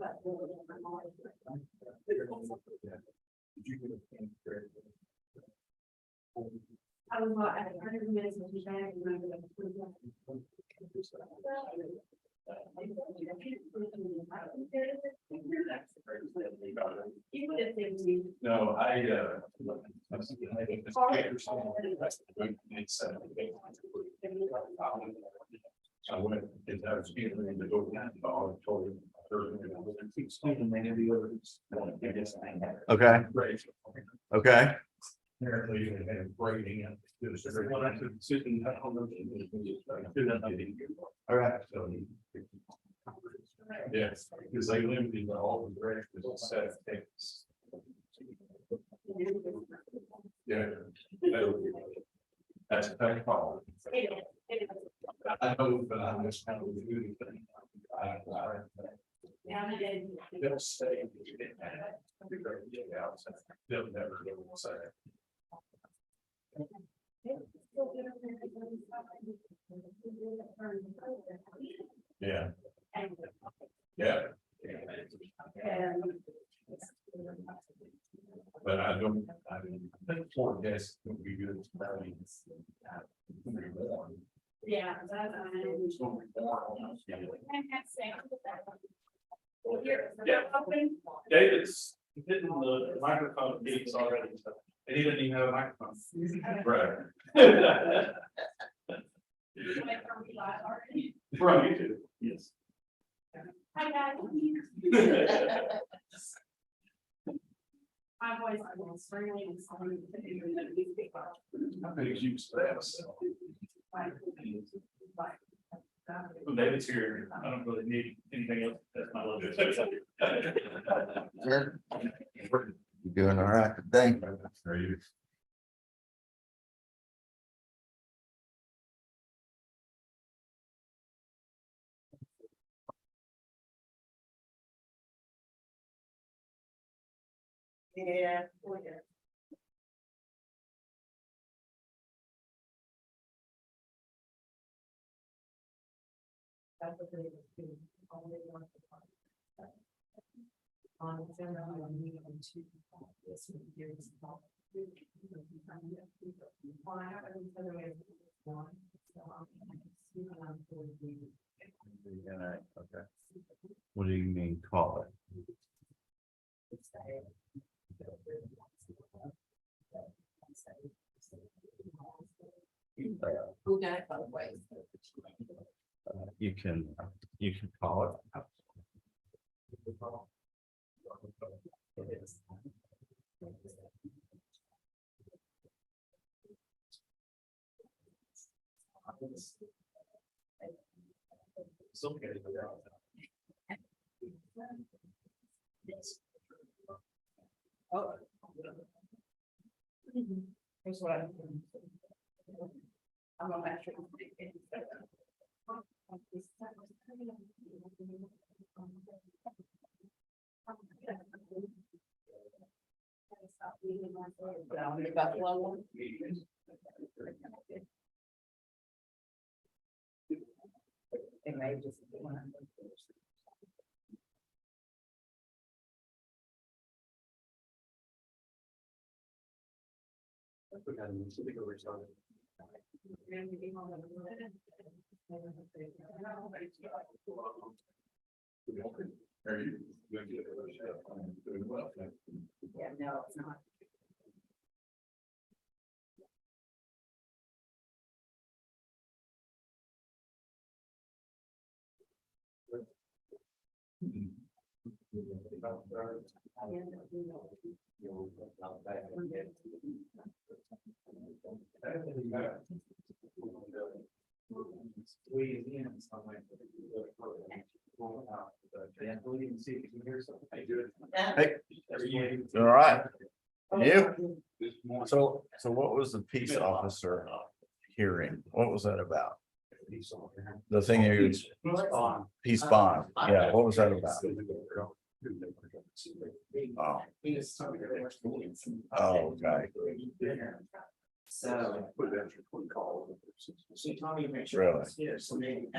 I was about at 100 minutes of the time. No, I went, and I was getting ready to go down to the auditorium. Okay, okay. Apparently, they had grading and it was everyone I could sit in that home. All right. Yes, because they limited all the grades to set of things. Yeah. That's a tough call. I know, but I'm just kind of doing things. They'll say. They'll never go and say. Yeah. Yeah. But I think four guests would be good. Yeah. David's hitting the microphone piece already, so, and he didn't even have a microphone. Right. From YouTube, yes. Hi, guys. My voice is extremely excited. I think you said. When David's here, I don't really need anything else. That's my little bit. Good. You doing all right today? Are you? Yeah. Okay. What do you mean, call it? Who got it both ways? You can call it. It's okay. Oh. Here's what I'm doing. I'm gonna make sure. It may just be one of those. Are you? Doing well. Yeah, no, it's not. Squeeze in somewhere. See if you can hear something. I do it. Hey, all right. You? So what was the peace officer hearing? What was that about? The thing you peace bond. Yeah, what was that about? Oh. Oh, okay. So. Call. She told me to make Really? Here, so maybe.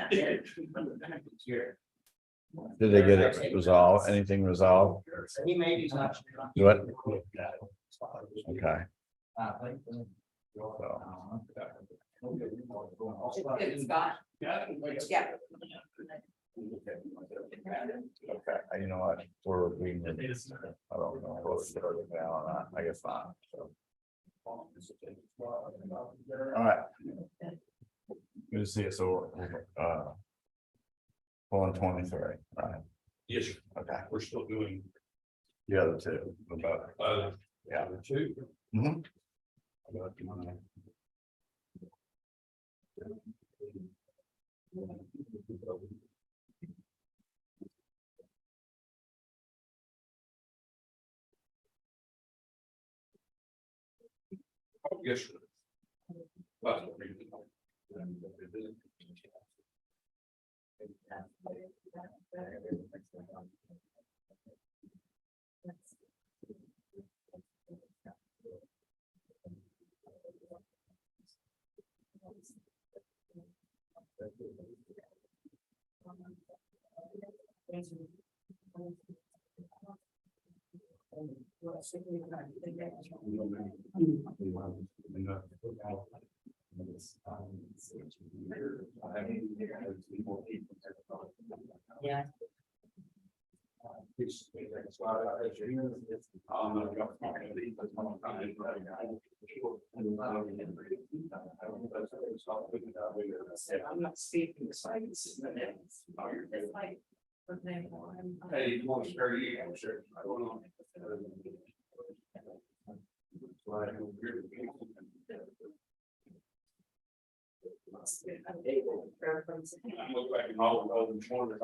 Here. Did they get it resolved? Anything resolved? He may be touched. What? Okay. It's Scott. Yeah. Okay, you know what, we, I don't know, what was starting now or not, I guess not, so. All right. Good to see it, so, pulling 23, right, Yes, sir. okay, We're still doing, the other two, about, yeah. the two. Mhm. Yes, sir. Yeah. I'm not speaking the science. Hey, you want to share you? I'm sure. I don't know. I'm looking back in all of those morning,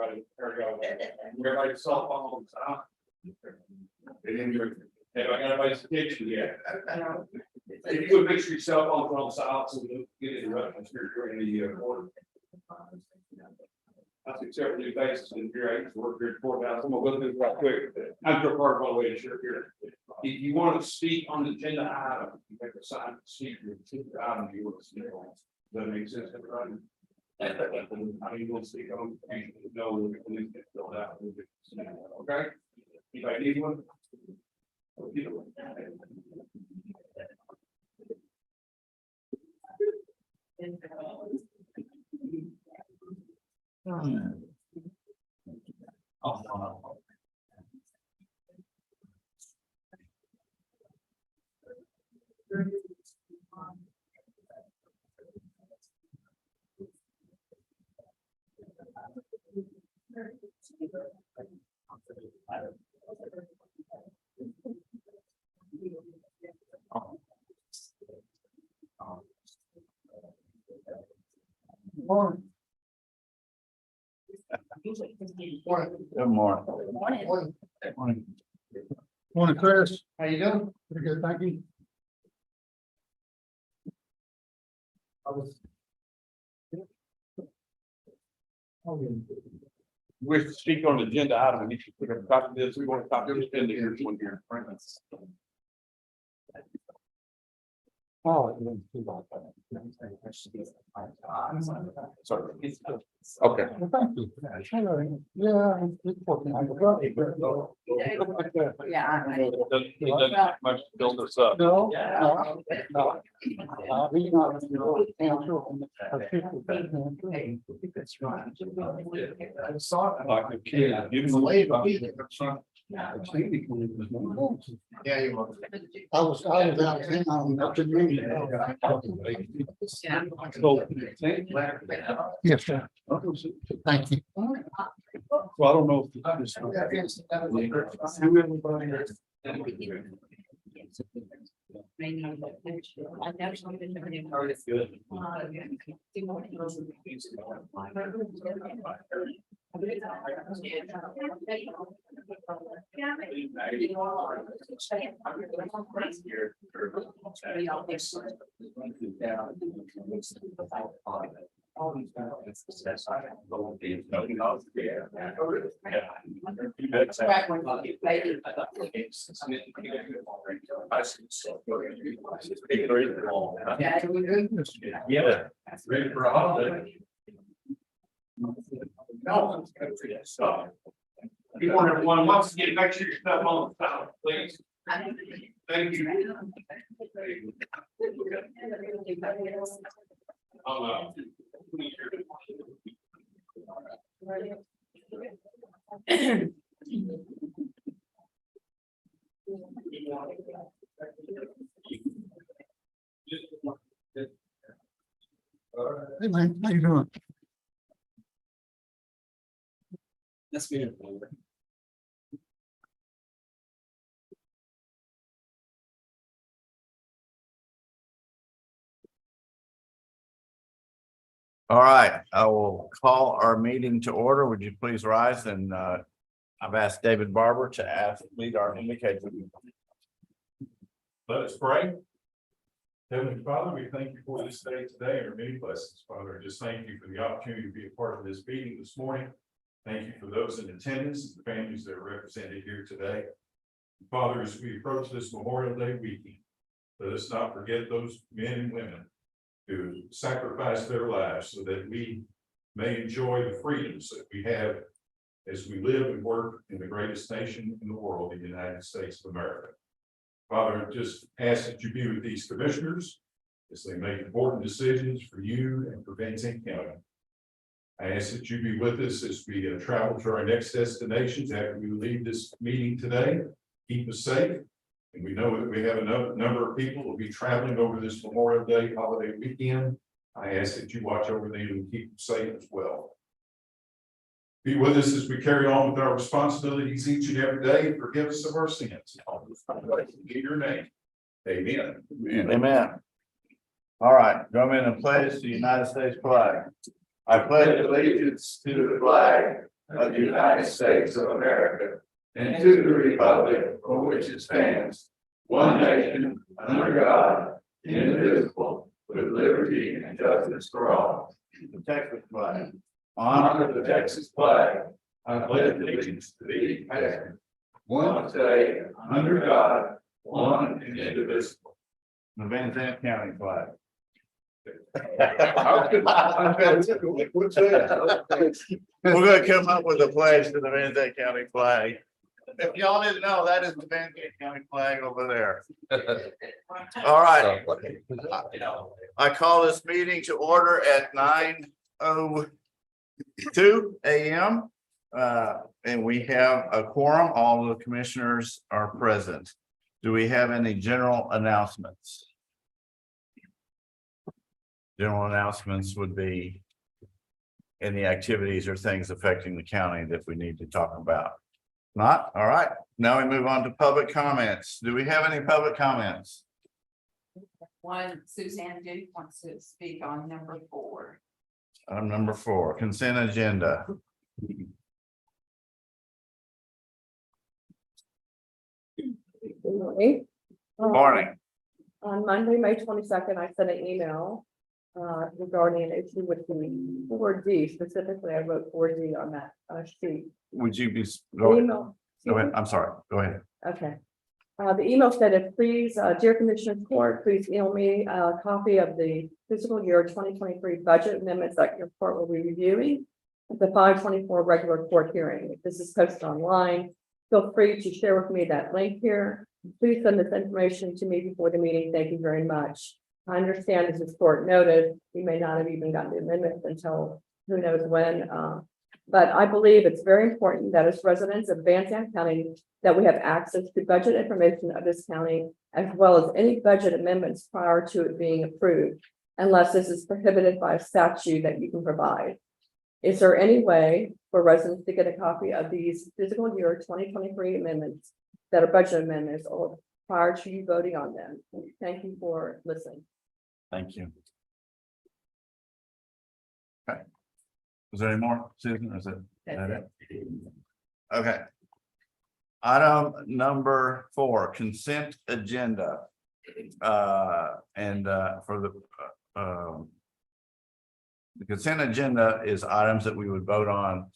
everybody's cell phones out. They didn't hear. Have I got anybody's kitchen yet? If you would make sure your cell phones are on silent, so we don't get interrupted during the order. That's except for new faces in here, I used to work here at courthouse, I'm gonna go through this right quick. I'm your part of my way to share here. If you want to speak on the agenda item, you make a sign to speak your item you want to speak on. Does that make sense, everybody? I mean, we'll speak on, you know, we'll get filled out. Okay? Anybody need one? Good morning. Morning, Chris. How you doing? Pretty good, thank you. Wish to speak on the agenda item, and you should put a copy of this, we want to copy of this, and here's one here. Oh. Sorry. Okay. Well, thank you. Yeah. it's working. Yeah. It doesn't take much to build this up. No, no, no. We not, answer on the. That's right. I saw it. Like a kid, give him a Wave. Yeah, you I was out of town, up in Maine. Yes, sir. Thank you. Well, I don't know if this. Yeah. Ready for a holiday? No. You want everyone, once again, make sure your stuff on the top, please. Thank you. Hey, man, how you doing? That's good. All right, I will call our meeting to order. Would you please rise? And I've asked David Barber to lead our indicator. Let us pray. Heavenly Father, we thank you for this day today and our many blessings, Father. I just thank you for the opportunity to be a part of this meeting this morning. Thank you for those in attendance and the families that are represented here today. Father, as we approach this Memorial Day weekend, let us not forget those men and women who sacrificed their lives so that we may enjoy the freedoms that we have as we live and work in the greatest nation in the world, the United States of America. Father, I just ask that you be with these commissioners as they make important decisions for you and for Van Zandt County. I ask that you be with us as we travel to our next destinations after we leave this meeting today. Keep us safe. And we know that we have a number of people who will be traveling over this Memorial Day holiday weekend. I ask that you watch over them and keep them safe as well. Be with us as we carry on with our responsibilities each and every day. Forgive us of our sins. In your name. Amen. Amen. All right, join me in the pledge to the United States flag. I pledge allegiance to the flag of the United States of America and to the republic for which it stands, one nation, under God, indivisible, with liberty and justice for all. The Texas flag. Honor the Texas flag. I pledge allegiance to thee, one state, under God, one and indivisible. The Van Zandt County flag. We're gonna come up with a pledge to the Van Zandt County flag. If y'all didn't know, that is the Van Zandt County flag over there. All right. I call this meeting to order at 9:02 a.m. And we have a quorum. All the commissioners are present. Do we have any general announcements? General announcements would be any activities or things affecting the county that we need to talk about. Not? All right. Now we move on to public comments. Do we have any public comments? One, Suzanne Duke wants to speak on number 4. Item number 4, consent agenda. Good Morning. On Monday, May 22nd, I sent an email regarding an issue with the 4D. Specifically, I wrote 4D on that sheet. Would you be, The go email. ahead. I'm sorry. Go ahead. Okay. The email said, please, dear Commissioner Court, please email me a copy of the fiscal year 2023 budget amendments that your court will be reviewing at the 5/24 regular court hearing. If this is posted online, feel free to share with me that link here. Please send this information to me before the meeting. Thank you very much. I understand this is court noted. We may not have even gotten the amendments until who knows when. But I believe it's very important that as residents of Van Zandt County, that we have access to budget information of this county, as well as any budget amendments prior to it being approved, unless this is prohibited by a statute that you can provide. Is there any way for residents to get a copy of these fiscal year 2023 amendments that are budget amendments or prior to you voting on them? Thank you for listening. Thank you. Okay. Is there any more, Susan? Is that it? Okay. Item number 4, consent agenda. For the consent agenda is items that we would vote on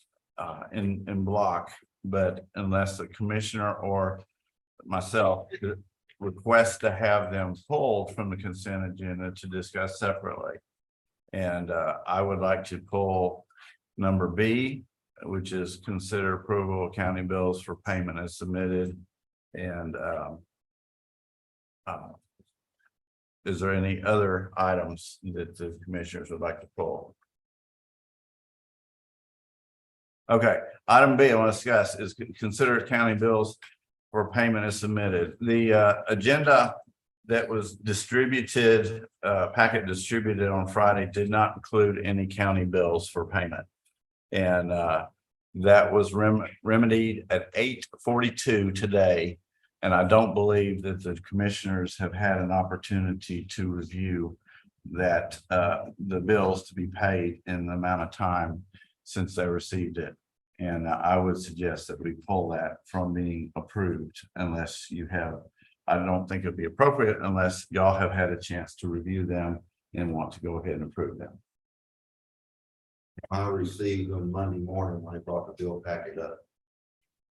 in block, but unless the commissioner or myself request to have them pulled from the consent agenda to discuss separately. And I would like to pull number B, which is consider approval of county bills for payment as submitted. And is there any other items that the commissioners would like to pull? Okay, item B I want to discuss is consider county bills for payment as submitted. The agenda that was distributed, packet distributed on Friday did not include any county bills for payment. And that was remedied at 8:42 today. And I don't believe that the commissioners have had an opportunity to review that the bills to be paid in the amount of time since they received it. And I would suggest that we pull that from being approved unless you have, I don't think it'd be appropriate unless y'all have had a chance to review them and want to go ahead and approve them. I received them Monday morning when I brought the bill packet up.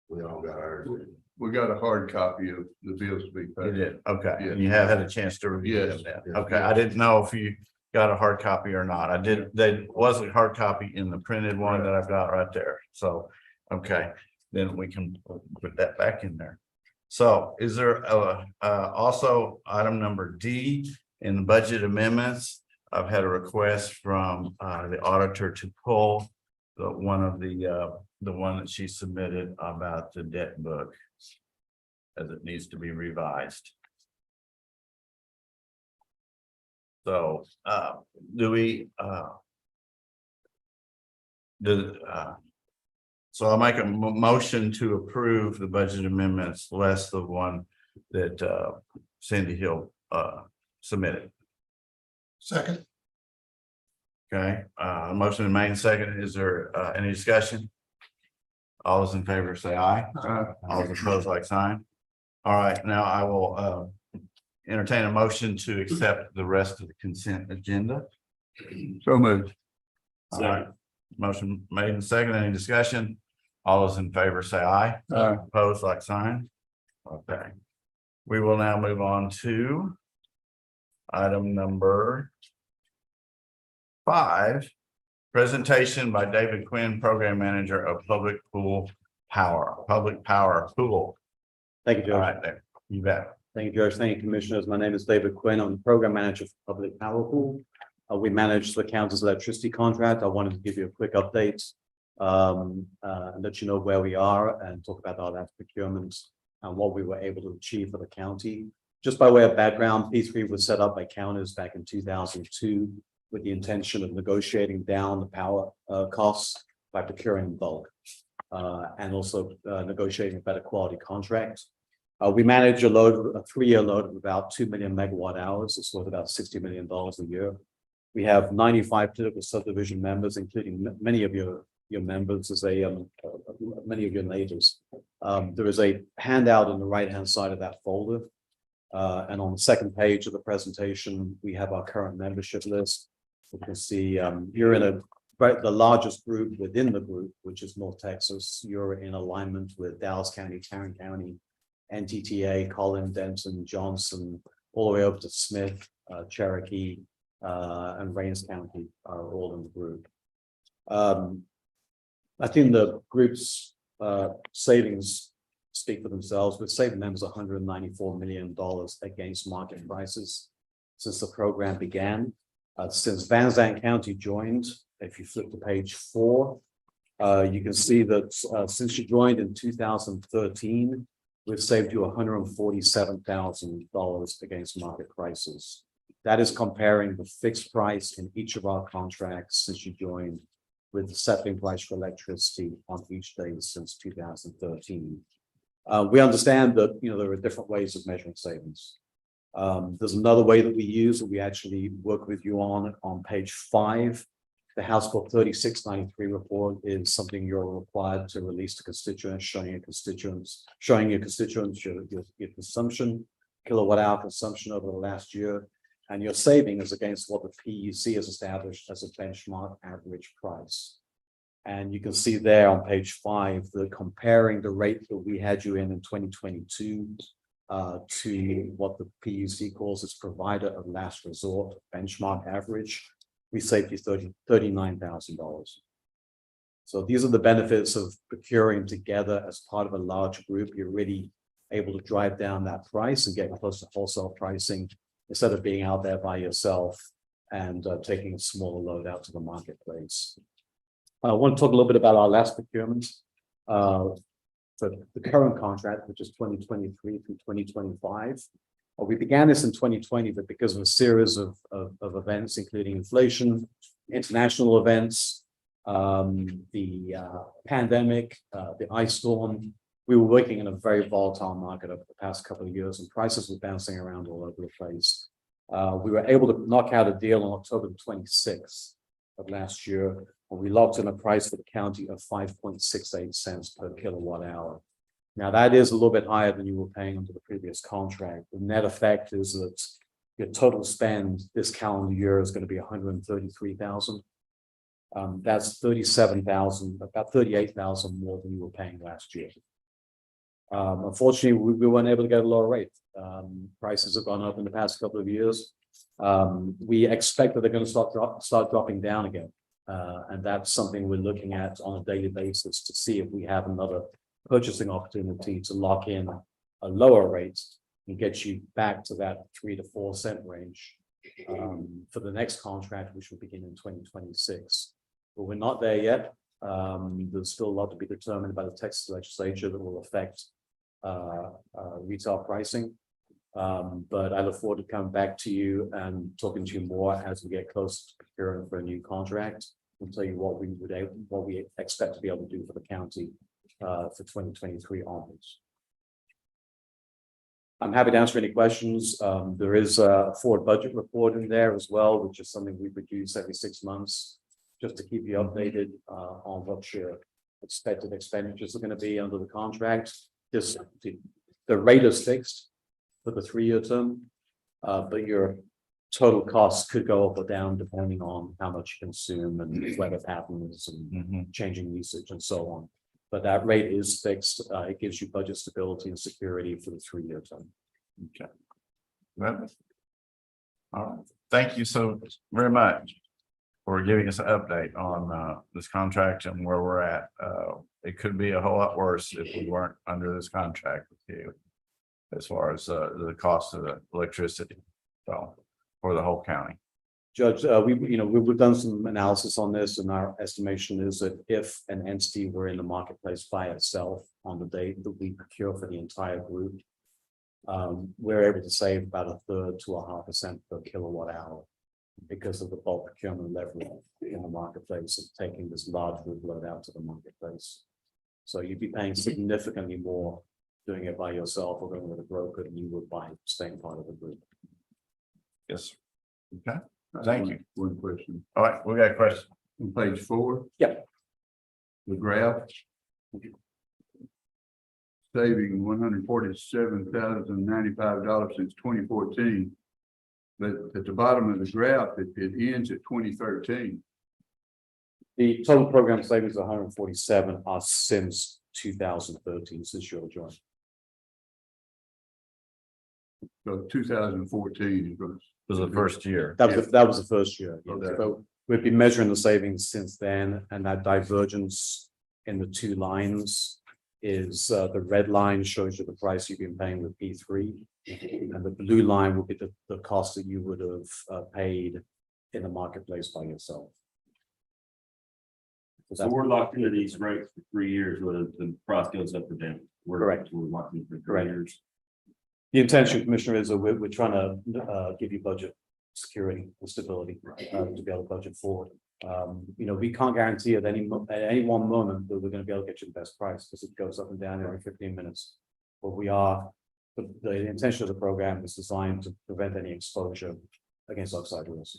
We all got ours. We got a hard copy of the bills to be You paid. did, okay, Yeah. and you have had a chance to review them Yes. then, okay, I didn't know if you got a hard copy or not, I did, there was a hard copy in the printed one that I've got right there, so, okay, then we can put that back in there. So is there also item number D in the budget amendments? I've had a request from the auditor to pull the one that she submitted about the debt book, as it needs to be revised. So do we so I'll make a motion to approve the budget amendments less the one that Cindy Hill submitted. Second, Okay, motion made second. Is there any discussion? All those in favor say aye. All those opposed, like sign. All right, now I will entertain a motion to accept the rest of the consent agenda. So moved. All right, motion made and second. Any discussion? All those in favor say aye. Aye. Opposed, like sign. Okay. We will now move on to item number 5, presentation by David Quinn, Program Manager of Public Power Pool. Thank you, All George. right, there, you bet. Thank you, George. Thank you, Commissioners. My name is David Quinn. I'm the Program Manager for Public Power Pool. We manage the county's electricity contract. I wanted to give you a quick update, and let you know where we are and talk about our last procurement and what we were able to achieve for the county. Just by way of background, P3 was set up by counters back in 2002 with the intention of negotiating down the power costs by procuring in bulk, and also negotiating a better quality contract. We manage a 3-year load of about 2 million megawatt hours. It's worth about $60 million a year. We have 95 political subdivision members, including many of your members, as many of your neighbors. There is a handout on the right-hand side of that folder. And on the second page of the presentation, we have our current membership list. You can see you're in the largest group within the group, which is North Texas. You're in alignment with Dallas County, Tarrant County, NTTA, Collin, Denton, Johnson, all the way up to Smith, Cherokee, and Rains County are all in the group. I think the group's savings speak for themselves. We've saved members $194 million against market prices since the program began. Since Van Zandt County joined, if you flip to page 4, you can see that since you joined in 2013, we've saved you $147,000 against market prices. That is comparing the fixed price in each of our contracts since you joined with the settling price for electricity on each day since 2013. We understand that there are different ways of measuring savings. There's another way that we use that we actually work with you on page 5. The House Bill 3693 report is something you're required to release to constituents, showing your constituents your consumption, kilowatt hour consumption over the last year, and your savings against what the PUC has established as a benchmark average price. And you can see there on page 5 that comparing the rate that we had you in 2022 to what the PUC calls its provider of last resort benchmark average, we saved you $39,000. So these are the benefits of procuring together as part of a large group. You're really able to drive down that price and get close to wholesale pricing instead of being out there by yourself and taking a smaller load out to the marketplace. I want to talk a little bit about our last procurement. For the current contract, which is 2023 through 2025. We began this in 2020, but because of a series of events, including inflation, international events, the pandemic, the ice storm, we were working in a very volatile market over the past couple of years, and prices were bouncing around all over the place. We were able to knock out a deal on October 26th of last year, and we locked in a price for the county of 5.68 cents per kilowatt hour. Now that is a little bit higher than you were paying under the previous contract. The net effect is that your total spend this calendar year is going to be 133,000. That's 37,000, about 38,000 more than you were paying last year. Unfortunately, we weren't able to get a lower rate. Prices have gone up in the past couple of years. We expect that they're going to start dropping down again. And that's something we're looking at on a daily basis to see if we have another purchasing opportunity to lock in a lower rate and get you back to that 3 to 4 cent range for the next contract, which will begin in 2026. But we're not there yet. There's still a lot to be determined by the Texas legislature that will affect retail pricing. But I look forward to coming back to you and talking to you more as we get close to procuring for a new contract and tell you what we expect to be able to do for the county for 2023 onwards. I'm happy to answer any questions. There is a forward budget report in there as well, which is something we produce every 6 months, just to keep you updated on what your expected expenditures are going to be under the contract. The rate is fixed for the 3-year term, but your total costs could go up or down depending on how much you consume and weather patterns and changing usage and so on. But that rate is fixed. It gives you budget stability and security for the 3-year term. Okay. Well, all right. Thank you so very much for giving us an update on this contract and where we're at. It could be a whole lot worse if we weren't under this contract with you, as far as the cost of the electricity, so for the whole county. Judge, we've done some analysis on this, and our estimation is that if an entity were in the marketplace by itself on the date that we procure for the entire group, we're able to save about 1/3 to 0.5% per kilowatt hour because of the bulk procurement leverage in the marketplace of taking this large group load out to the marketplace. So you'd be paying significantly more doing it by yourself or going with a broker than you would by staying part of the group. Yes. Okay. Thank you. One question. All right, we got a question. On page 4. Yep. The graph. Saving $147,095 since 2014. But at the bottom of the graph, it ends at 2013. The total program savings of 147 are since 2013, since your join. So 2014 Was the first year. That was the first year. Okay. So we've been measuring the savings since then, and that divergence in the two lines is the red line shows you the price you've been paying with P3, and the blue line will be the cost that you would have paid in the marketplace by yourself. So we're locked into these rates for 3 years, whether the price goes up or down. Correct. We're locked in for 3 Correct. years. The intention, Commissioner, is that we're trying to give you budget security and stability to be able to budget forward. We can't guarantee at any one moment that we're going to be able to get you the best price because it goes up and down every 15 minutes. But the intention of the program is designed to prevent any exposure against upside risk.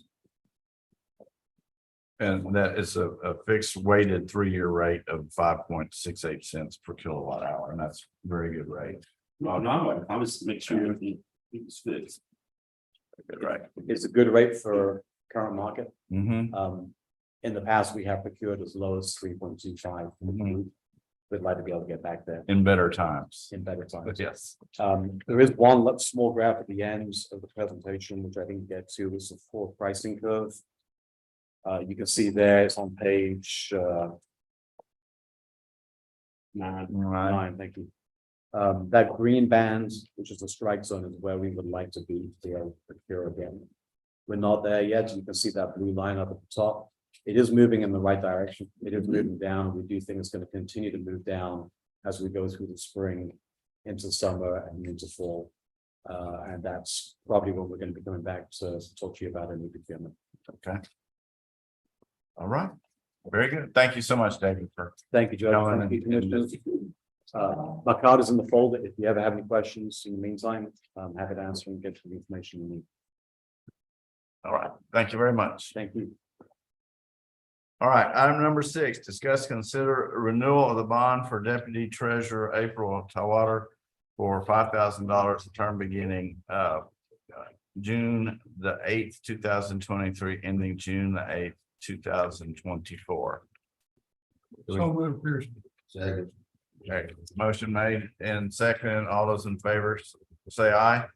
And that is a fixed weighted 3-year rate of 5.68 cents per kilowatt hour, and that's a very good rate. No, I was make sure everything is fixed. Good, right. It's a good rate for current market. Mm-hmm. In the past, we have procured as low as 3.25. Mhm. We'd like to be able to get back there In better times. in better times. Yes. There is one small graph at the end of the presentation, which I didn't get to, is the forward pricing curve. You can see there, it's on page Nine. Right. Nine, thank you. That green band, which is the strike zone, is where we would like to be to procure again. We're not there yet. You can see that blue line up at the top. It is moving in the right direction. It is moving down. We do think it's going to continue to move down as we go through the spring into summer and into fall. And that's probably what we're going to be coming back to talk to you about in the procurement. Okay. All right. Very good. Thank you so much, David, for Thank you, Judge. Gentlemen, Thank you, and- Commissioners. My card is in the folder. If you ever have any questions in the meantime, I'm happy to answer and get you the information you need. all right. Thank you very much. Thank you. All right, item number 6, discuss, consider renewal of the bond for Deputy Treasurer April Tawater for $5,000, term beginning June the 8th, 2023, ending June the 8th, 2024. So moved, Pearson. Second. Okay, motion made and second. All those in favor say aye.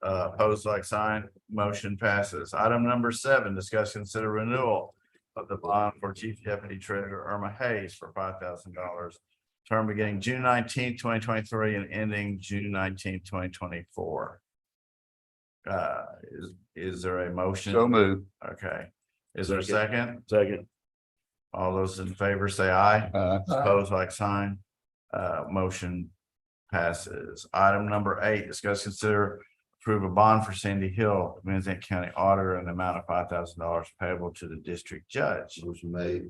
Opposed, like sign, motion passes. Item number 7, discuss, consider renewal of the bond for Chief Deputy Treasurer Irma Hayes for $5,000. Term beginning June 19th, 2023 and ending June 19th, 2024. Is there a motion? So moved. Okay. Is there a second? Second. All those in favor say aye. Opposed, like sign. Motion passes. Item number 8, discuss, consider approve a bond for Sandy Hill, Van County Auditor, in the amount of $5,000 payable to the district judge. Motion made.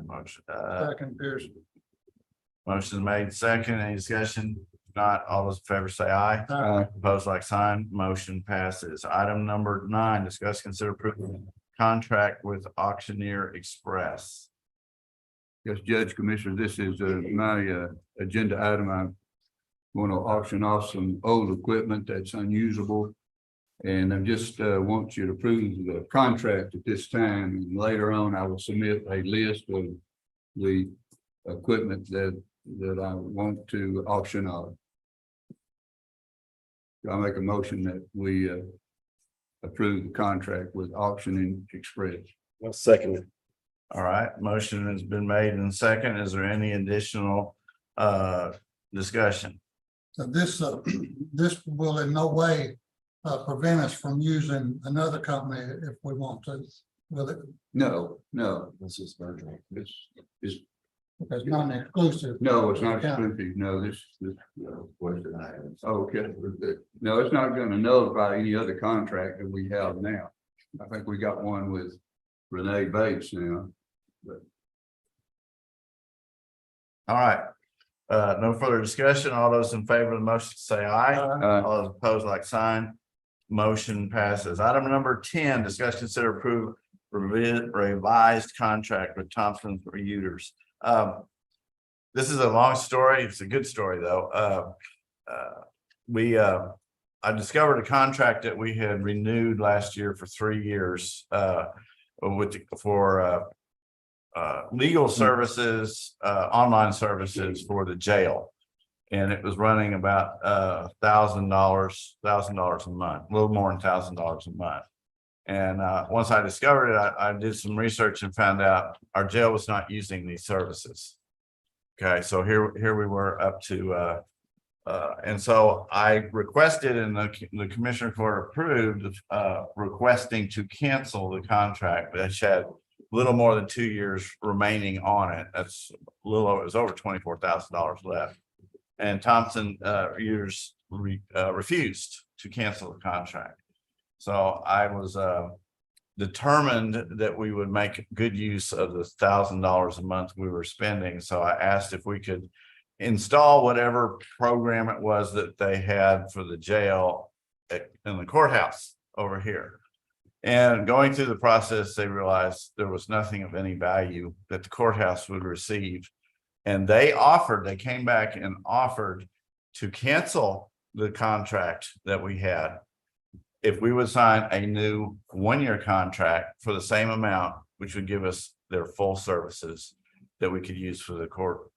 Motion, Second, Pearson. motion made second. Any discussion? If not, all those in favor say aye. Opposed, like sign. Motion passes. Item number 9, discuss, consider approving contract with Auctioneer Express. Yes, Judge Commissioner, this is my agenda item. I want to auction off some old equipment that's unusable. And I just want you to approve the contract at this time. And later on, I will submit a list of the equipment that I want to auction off. I'll make a motion that we approve the contract with Auctioning Express. Second. All right, motion has been made and second. Is there any additional discussion? So this, this will in no way prevent us from using another company if we want to. Will it? No, This is virtual. this is, It's not an exclusive. no, it's not Yeah. exclusive. No, this, Question I have. okay. No, it's not gonna nullify any other contract that we have now. I think we got one with Renee Bates now. All right. No further discussion. All those in favor of the motion say aye. All those opposed, like sign. Motion passes. Item number 10, discuss, consider approve revised contract with Thompson Reuters. This is a long story. It's a good story though. I discovered a contract that we had renewed last year for 3 years for legal services, online services for the jail. And it was running about $1,000 a month, a little more than $1,000 a month. And once I discovered it, I did some research and found out our jail was not using these services. Okay, so here we were up to and so I requested, and the Commissioner Court approved requesting to cancel the contract, which had a little more than 2 years remaining on it. That's a little over, it was over $24,000 left. And Thompson Reuters refused to cancel the contract. So I was determined that we would make good use of the $1,000 a month we were spending. So I asked if we could install whatever program it was that they had for the jail in the courthouse over here. And going through the process, they realized there was nothing of any value that the courthouse would receive. And they came back and offered to cancel the contract that we had if we would sign a new 1-year contract for the same amount, which would give us their full services that we could use for the court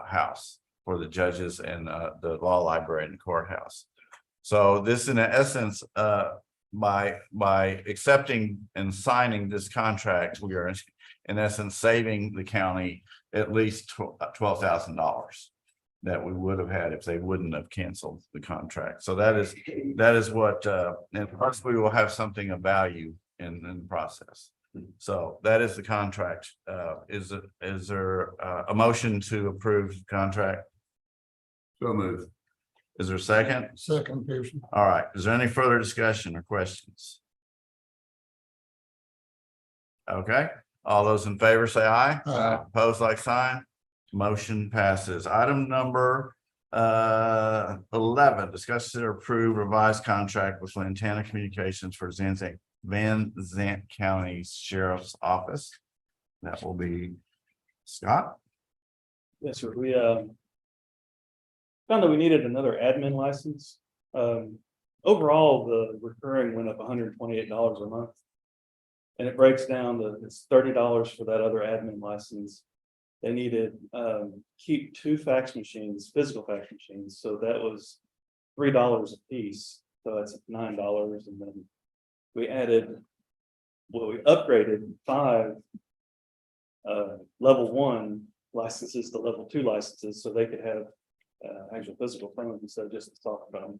house for the judges and the law library and the courthouse. So this, in essence, by accepting and signing this contract, we are in essence, saving the county at least $12,000 that we would have had if they wouldn't have canceled the contract. So that is what, and plus we will have something of value in the process. So that is the contract. Is there a motion to approve the contract? So moved. Is there a second? Second, Pearson. All right. Is there any further discussion or questions? Okay, all those in favor say aye. Aye. Opposed, like sign. Motion passes. Item number 11, discuss and approve revised contract with Lantana Communications for Zandt County Sheriff's Office. That will be Scott. Yes, sir. We found that we needed another admin license. Overall, the recurring went up $128 a month. And it breaks down to it's $30 for that other admin license. They needed keep 2 fax machines, physical fax machines. So that was $3 a piece. So that's $9. And then we we upgraded 5 level 1 licenses to level 2 licenses so they could have actual physical phones instead of just the soft phone.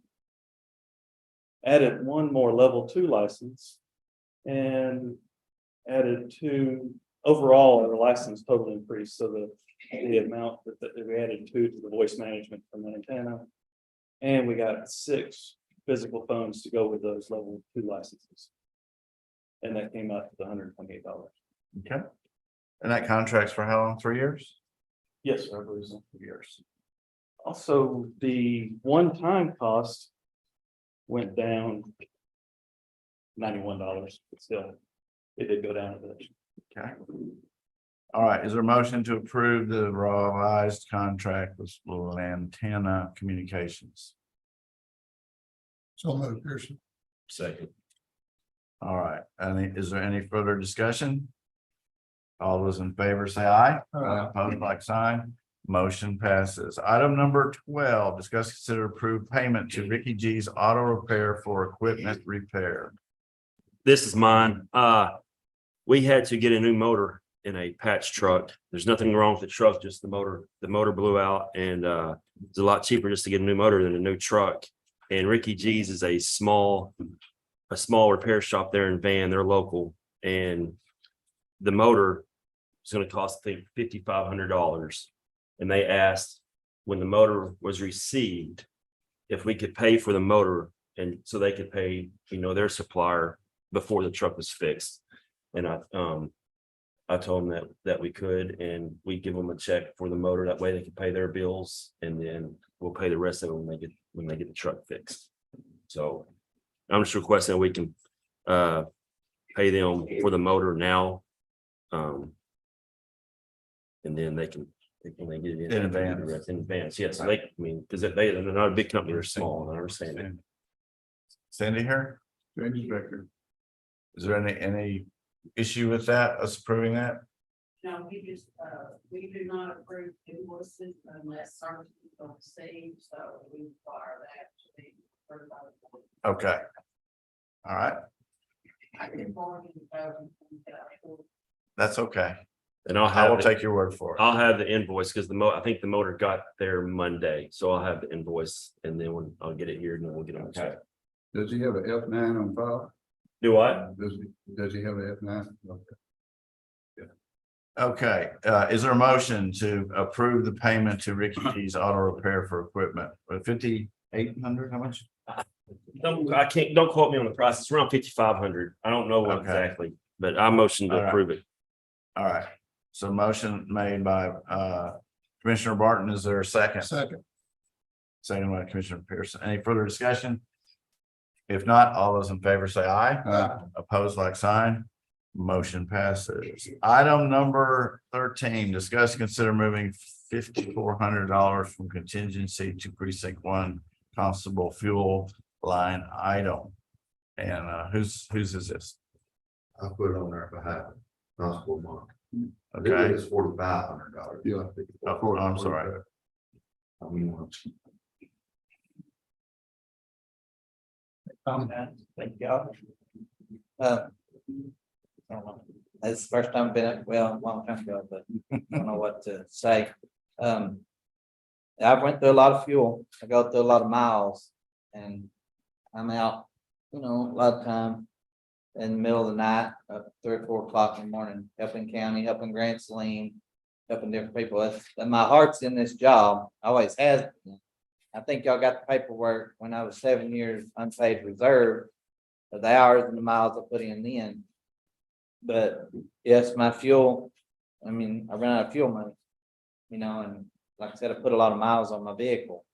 Added 1 more level 2 license and added 2 overall. Our license total increased, so the amount that we added 2 to the voice management from the antenna, and we got 6 physical phones to go with those level 2 licenses, and that came out to the $128. Okay. And that contract's for how long? 3 years? Yes, sir, I believe so. 3 years. Also, the one-time cost went down $91, but still, it did go down a bit. Okay. All right, is there a motion to approve the revised contract with Lantana Communications? So moved, Pearson. Second. All right, is there any further discussion? All those in favor say aye. Opposed, like sign. Motion passes. Item number 12, discuss, consider, approve payment to Ricky G's Auto Repair for equipment repair. This is mine. We had to get a new motor in a patch truck. There's nothing wrong with the truck, just the motor blew out, and it's a lot cheaper just to get a new motor than a new truck. And Ricky G's is a small repair shop there in Van. They're local, and the motor is going to cost, I think, $5,500. And they asked when the motor was received if we could pay for the motor, and so they could pay, their supplier before the truck was fixed. And I told them that we could, and we give them a check for the motor. That way they can pay their bills, and then we'll pay the rest of it when they get the truck fixed. So I'm just requesting that we can pay them for the motor now. And then they can get it In advance. In advance, yes. So because they're not a big company, they're small, and I understand it. Cindy here? Is there any issue with that, us approving that? No, we do not approve invoices unless services are received, so we require that to be approved by the board. Okay. All right, I can forward you the that's okay. And I'll I will have take your word for it. I'll have the invoice because I think the motor got there Monday, so I'll have the invoice, and then I'll get it here, and then we'll get it on check. Does he have an F9 on file? Do I? Does he have an F9? Okay, is there a motion to approve the payment to Ricky G's Auto Repair for equipment? $5,800, how much? Don't quote me on the price. It's around $5,500. I don't know what Okay. exactly, but I motioned All to right. approve it. All right, so motion made by Commissioner Barton. Is there a second? Second. Second by Commissioner Pearson. Any further discussion? If not, all those in favor say aye. Opposed, like sign. Motion passes. Item number 13, discuss, consider moving $5,400 from contingency to precinct 1 constable fuel line item. And whose is this? I put it on there behalf of Constable Monk. Okay. It's $4,500. Yeah. Oh, I'm sorry. I mean, Thank God. It's the first time I've been up, well, a long time ago, but I don't know what to say. I went through a lot of fuel. I go through a lot of miles and I'm out, a lot of time in the middle of the night, up 3 or 4 o'clock in the morning, helping county, helping Grant Saline, helping different people. And my heart's in this job, always has been. I think y'all got the paperwork when I was 7 years unpaid reserve of the hours and the miles I put in then. But yes, my fuel, I ran out of fuel money, and like I said, I put a lot of miles on my vehicle.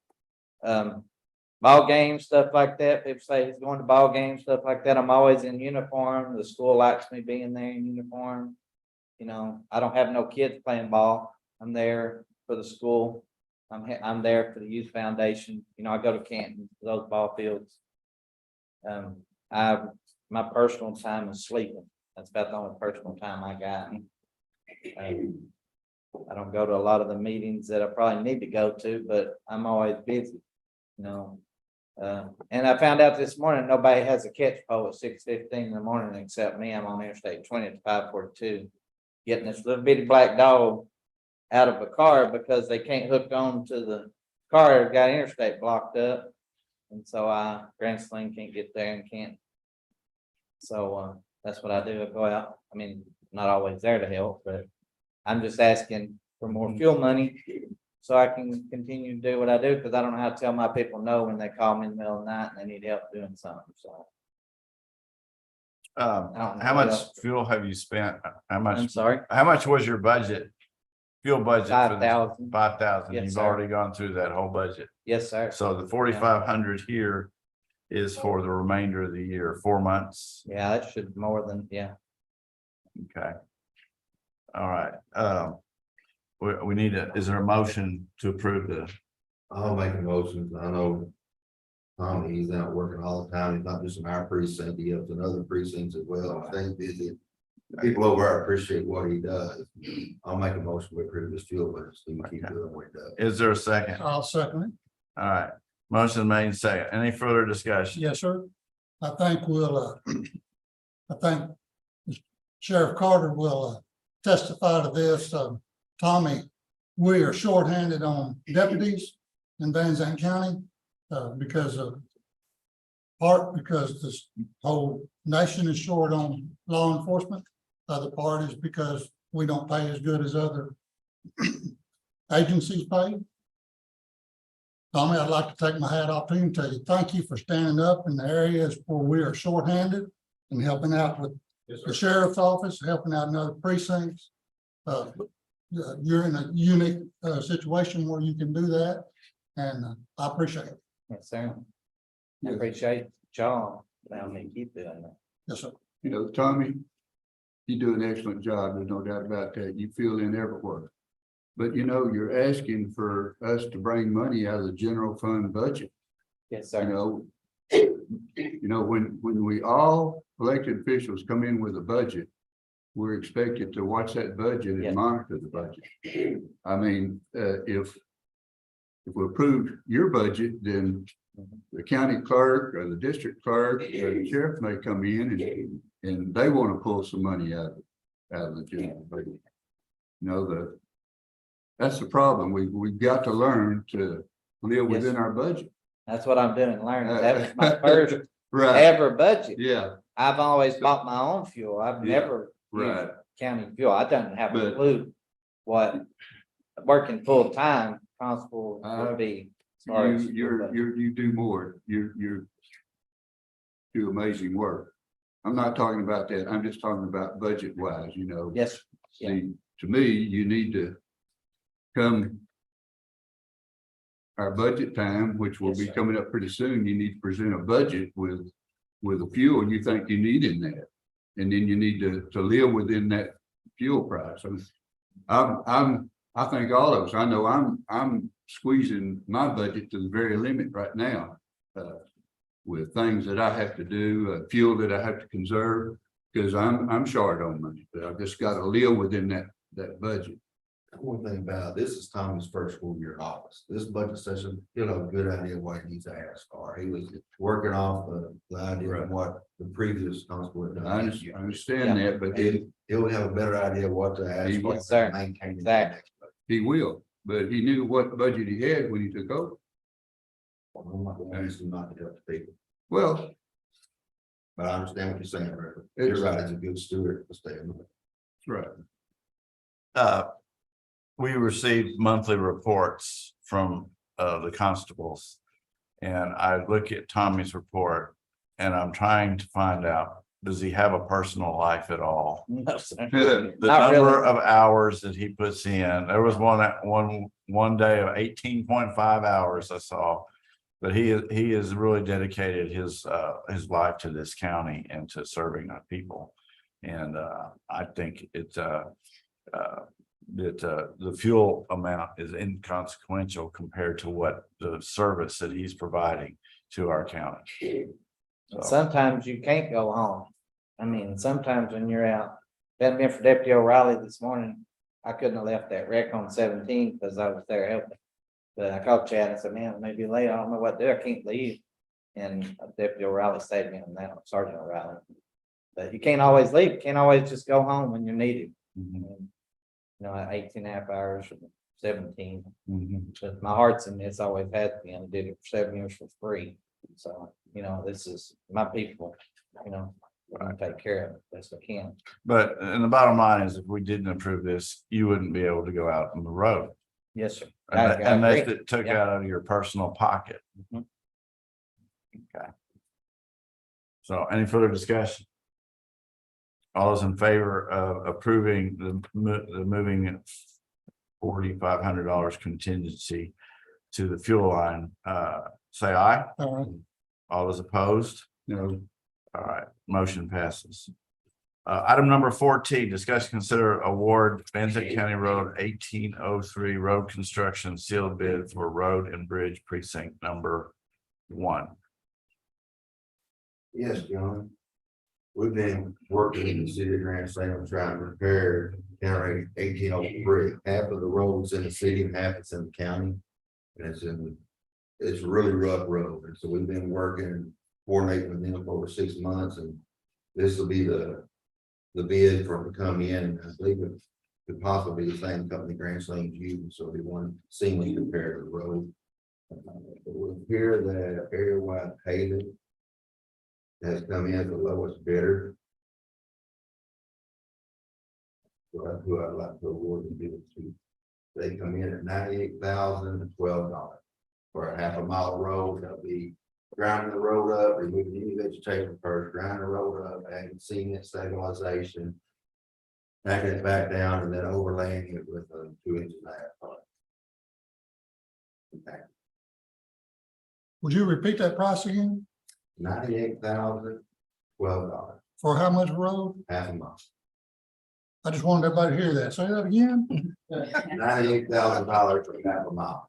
Ball games, stuff like that. People say he's going to ball games, stuff like that. I'm always in uniform. The school likes me being there in uniform. I don't have no kids playing ball. I'm there for the school. I'm there for the youth foundation. I go to Canton, those ball fields. My personal time is sleeping. That's about the only personal time I got. I don't go to a lot of the meetings that I probably need to go to, but I'm always busy, and I found out this morning, nobody has a catch pole at 6:15 in the morning except me. I'm on Interstate 20 at 5:42, getting this little bitty black dog out of a car because they can't hook on to the car that got interstate blocked up. And so Grand Sling can't get there and can't. So that's what I do. I go out. Not always there to help, but I'm just asking for more fuel money so I can continue to do what I do, because I don't know how to tell my people no when they call me in the middle of the night and they need help doing something. So how much fuel have you spent? How much? I'm sorry. How much was your budget? Fuel budget? 5,000. 5,000. Yes, You've sir. already gone through that whole budget. Yes, sir. So the 4,500 here is for the remainder of the year, 4 months. Yeah, that should more than, yeah. Okay. All right. We need is there a motion to approve the? I'll make a motion. I know Tommy, he's out working all the time. He's not just in our precinct, he helps in other precincts as well. Staying busy. People over there appreciate what he does. I'll make a motion to approve this fuel budget. So he can keep doing what he does. Is there a second? I'll second it. All right. Motion made second. Any further discussion? Yes, sir. I think Sheriff Carter will testify to this. Tommy, we are shorthanded on deputies in Van Zandt County because this whole nation is short on law enforcement. Other part is because we don't pay as good as other agencies pay. Tommy, I'd like to take my hat off to you and tell you, thank you for standing up in the areas where we are shorthanded and helping out with the sheriff's office, helping out in other precincts. You're in a unique situation where you can do that, and I appreciate it. Yes, sir. I appreciate y'all allowing me to keep doing that. Yes, sir. Tommy, you do an excellent job. There's no doubt about that. You fill in everywhere. But you're asking for us to bring money out of the general fund budget. Yes, sir. When we all elected officials come in with a budget, we're expected to watch that budget and monitor the budget. If we approve your budget, then the county clerk or the district clerk or the sheriff may come in and they want to pull some money out of the general budget. That's the problem. We've got to learn to live within our budget. That's what I'm doing, learning. That was my first Right. ever budget. Yeah. I've always bought my own fuel. I've never used county fuel. I don't have a clue what working full time constable would be. As far as You do more. You do amazing work. I'm not talking about that. I'm just talking about budget wise, Yes. See, to me, you need to come our budget time, which will be coming up pretty soon. You need to present a budget with the fuel you think you need in that. And then you need to live within that fuel price. I think all of us, I know I'm squeezing my budget to the very limit right now. With things that I have to do, fuel that I have to conserve, because I'm short on money, but I've just got to live within that budget. One thing about, this is Tommy's first full year in office. This budget session, he'll have a good idea what he needs to ask for. He was working off the idea of what the previous constable had done. I understand that, but He'll have a better idea what to ask. He for will, sir. to maintain the Exactly. next budget. he will, but he knew what budget he had when he took over. I'm not going to ask him not to help the people, Well, but I understand what you're saying, Rick. It's- You're right, he's a good steward for staying. that's right. We received monthly reports from the constables. And I look at Tommy's report and I'm trying to find out, does he have a personal life at all? No, sir. The Not number really. of hours that he puts in, there was one day of 18.5 hours I saw. But he has really dedicated his life to this county and to serving our people. And I think that the fuel amount is inconsequential compared to what the service that he's providing to our county. So, Sometimes you can't go home. I mean, sometimes when you're out, that been for Deputy O'Reilly this morning, I couldn't have left that wreck on 17 because I was there helping. But I called Chad and said, man, it may be late. I don't know what to do. I can't leave. And Deputy O'Reilly stayed me on that, Sergeant O'Reilly. But you can't always leave. You can't always just go home when you're needed. mhm, You know, 18.5 hours or 17. mhm. But my heart's in this, always has been. I did it for 7 years for free. So, you know, this is my people, you know, I take care of it best I can. But, and the bottom line is, if we didn't approve this, you wouldn't be able to go out on the road. Yes, sir. Unless agree. it took Yeah. out of your personal pocket. Mhm. Okay. So any further discussion? All those in favor of approving the moving $4,500 contingency to the fuel line, say aye. All right. All those opposed? No, All right, motion passes. Item number 14, discuss, consider award Van Zandt County Road 1803 road construction sealed bid for road and bridge precinct number 1. Yes, John. We've been working in the city of Grand Salem trying to repair County 1803. Half of the roads in the city and half it's in the county. And it's a really rough road. And so we've been working, coordinating with them for over 6 months, and this will be the bid for them to come in. I believe it could possibly be the same company Grand Salem's using, so we want seamless repair to the road. It would appear that area wide paving has come in the lowest bidder. So that's who I'd like to award the bid to. They come in at $98,012 for a half a mile of road. That'll be grinding the road up, removing any vegetation first, grinding the road up, adding cement stabilization, backing it back down, and then overlaying it with 2 inches of asphalt. Okay. Would you repeat that price again? $98,012, For how much road? half a mile. I just wanted everybody to hear that. Say that again. $98,000 for half a mile.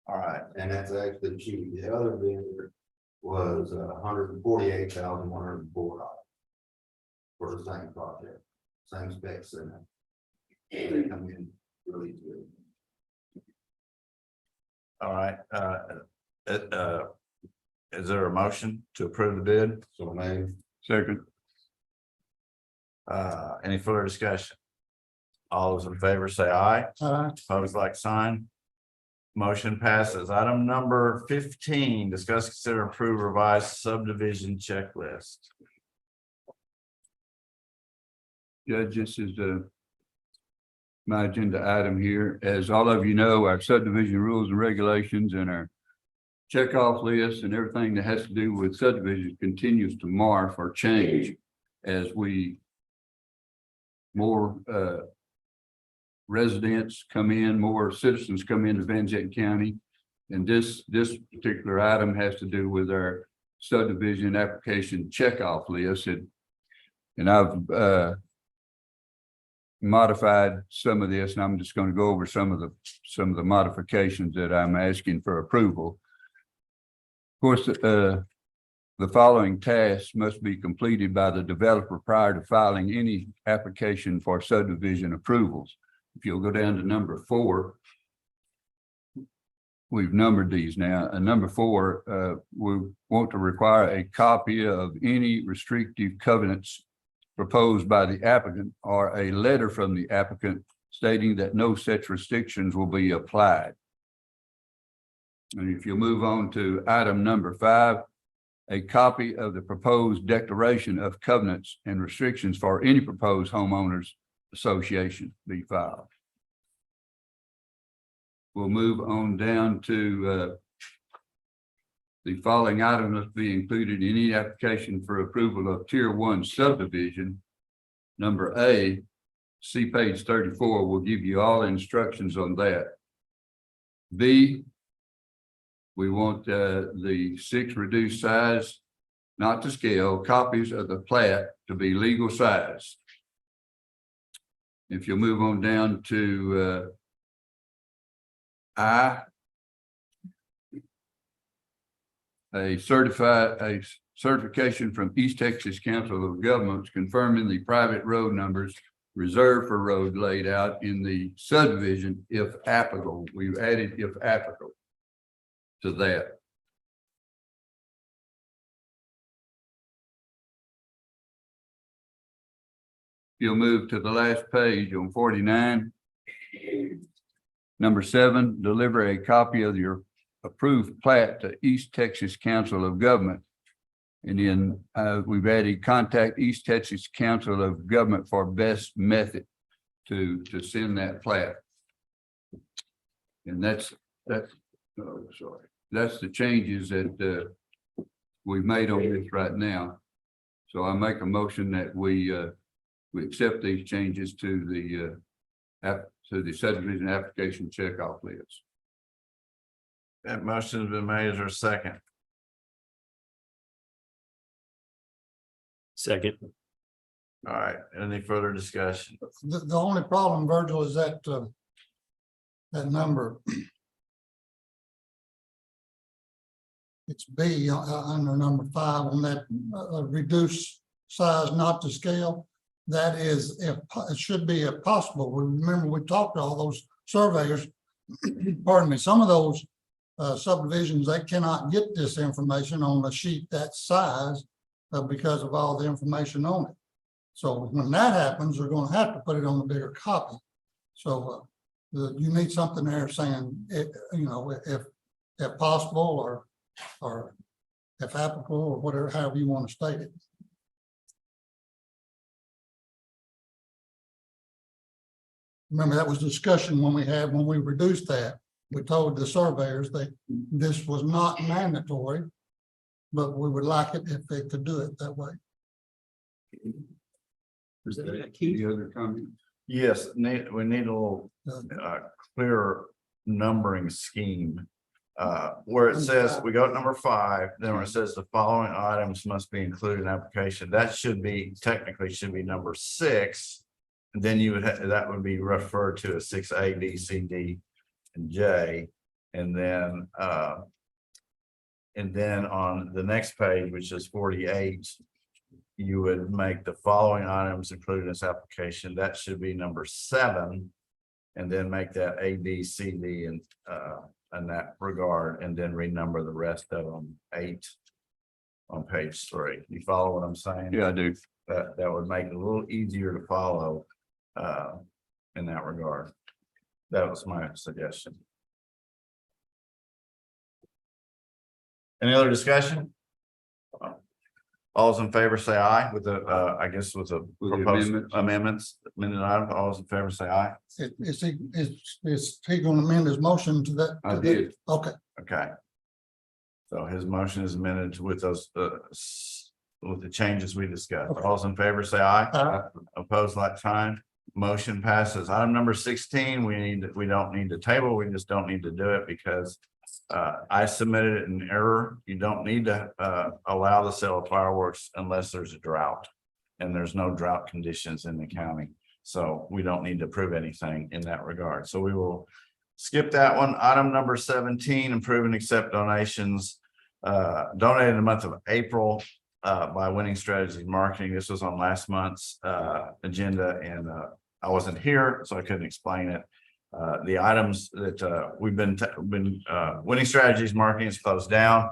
All right, And that's actually cheap. The other bidder was $148,104 for the same project, same specs in it. They come in really good. all right. Is there a motion to approve the bid? So maybe second, Any further discussion? All those in favor say aye. Opposed, like sign. Motion passes. Item number 15, discuss, consider, approve revised subdivision checklist. Judge, this is my agenda item here. As all of you know, our subdivision rules and regulations and our checkoff list and everything that has to do with subdivision continues to morph or change as more residents come in, more citizens come into Van Zandt County. And this particular item has to do with our subdivision application checkoff list. And I've modified some of this, and I'm just going to go over some of the modifications that I'm asking for approval. Of course, the The following tasks must be completed by the developer prior to filing any application for subdivision approvals. If you'll go down to number 4. We've numbered these now. Number 4, we want to require a copy of any restrictive covenants proposed by the applicant or a letter from the applicant stating that no such restrictions will be applied. And if you move on to item number 5, a copy of the proposed declaration of covenants and restrictions for any proposed homeowners association be filed. We'll move on down to the following item must be included in any application for approval of Tier 1 subdivision. Number A, see page 34, will give you all instructions on that. B, we want the 6 reduced size, not to scale, copies of the plat to be legal size. If you'll move on down to I, a certification from East Texas Council of Governments confirming the private road numbers reserved for road laid out in the subdivision if applicable. We've added if applicable to that. You'll move to the last page on 49. Number 7, deliver a copy of your approved plat to East Texas Council of Government. And then we've added contact East Texas Council of Government for best method to send that plat. And that's the changes that we've made on this right now. So I make a motion that we accept these changes to the subdivision application checkoff list. That motion has been made. Is there a second? Second. All right, any further discussion? The only problem, Virgil, is that that number. It's B under number 5 on that reduced size, not to scale. That is, if it should be if possible. Remember, we talked to all those surveyors. Pardon me, some of those subdivisions, they cannot get this information on a sheet that size because of all the information on it. So when that happens, they're going to have to put it on a bigger copy. So you need something there saying, if possible or if applicable or whatever, however you want to state it. Remember, that was discussion when we reduced that. We told the surveyors that this was not mandatory, but we would like it if they could do it that way. Is that any other comments? Yes, we need a little clearer numbering scheme. Where it says, we go to number 5, then where it says the following items must be included in application, that should be, technically should be number 6. And then you would that would be referred to as 6A, B, C, D, and J. And then on the next page, which is 48, you would make the following items included in this application. That should be number 7, and then make that A, B, C, D, and in that regard, and then renumber the rest of them 8 on page 3. You follow what I'm saying? Yeah, I do. That would make it a little easier to follow in that regard. That was my suggestion. Any other discussion? All's in favor, say aye with the, I guess with the proposed amendments, amended item. All's in favor, say aye. Is he going to amend his motion to that? I did. Okay. Okay. So his motion is amended with those, with the changes we discussed. Okay. All's in favor, say aye. Aye. Opposed, like sign. Motion passes. Item number 16, we don't need to table. We just don't need to do it because I submitted it in error. You don't need to allow the sale of fireworks unless there's a drought, and there's no drought conditions in the county. So we don't need to prove anything in that regard. So we will skip that one. Item number 17, approve and accept donations donated in the month of April by Winning Strategies Marketing. This was on last month's agenda, and I wasn't here, so I couldn't explain it. The items that we've been Winning Strategies Marketing is closed down.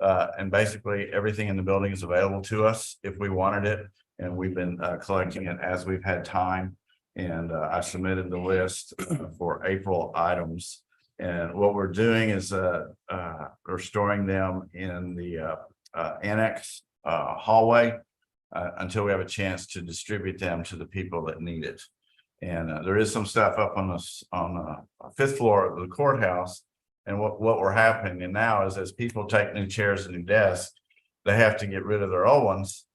And basically everything in the building is available to us if we wanted it. And we've been collecting it as we've had time. And I submitted the list for April items. And what we're doing is we're storing them in the annex hallway until we have a chance to distribute them to the people that need it. And there is some stuff up on the 5th floor of the courthouse. And what we're happening now is as people take new chairs and new desks, they have to get rid of their old ones.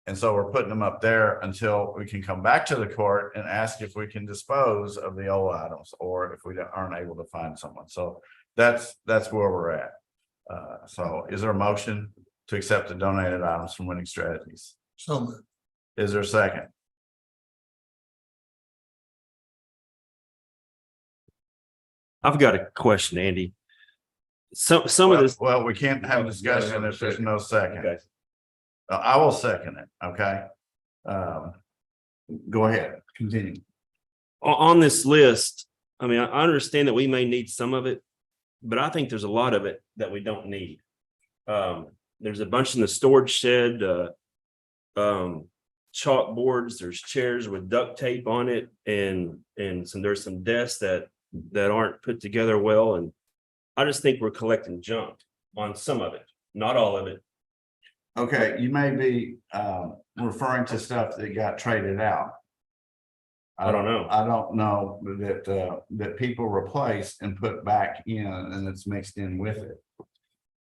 And so we're putting them up there until we can come back to the court and ask if we can dispose of the old items or if we aren't able to find someone. So that's where we're at. So is there a motion to accept the donated items from Winning Strategies? So moved. Is there a second? I've got a question, Andy. Some of this, Well, we can't have a discussion if there's no second. okay. I will second it, okay? Go ahead, continue. On this list, I mean, I understand that we may need some of it, but I think there's a lot of it that we don't need. There's a bunch in the storage shed, chalkboards, there's chairs with duct tape on it, and there's some desks that aren't put together well, and I just think we're collecting junk on some of it, not all of it. Okay, you may be referring to stuff that got traded out. I don't know. I don't know that people replaced and put back in and it's mixed in with it.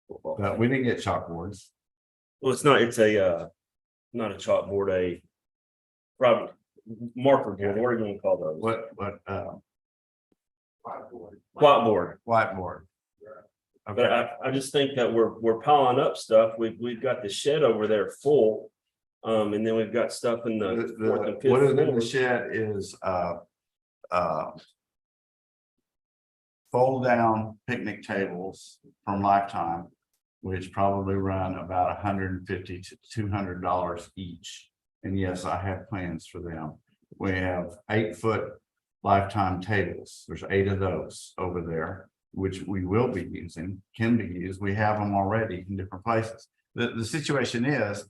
But we didn't get chalkboards. Well, it's not a chalkboard, a probably marker board. What are you going to call those? Whiteboard. Whiteboard. But Okay, I just think that we're piling up stuff. We've got the shed over there full. And then we've got stuff in the fourth and fifth what is in the floor. shed is fold down picnic tables from Lifetime, which probably run about $150 to $200 each. And yes, I have plans for them. We have 8-foot Lifetime tables. There's 8 of those over there, which we will be using, can be used. We have them already in different places. The situation is,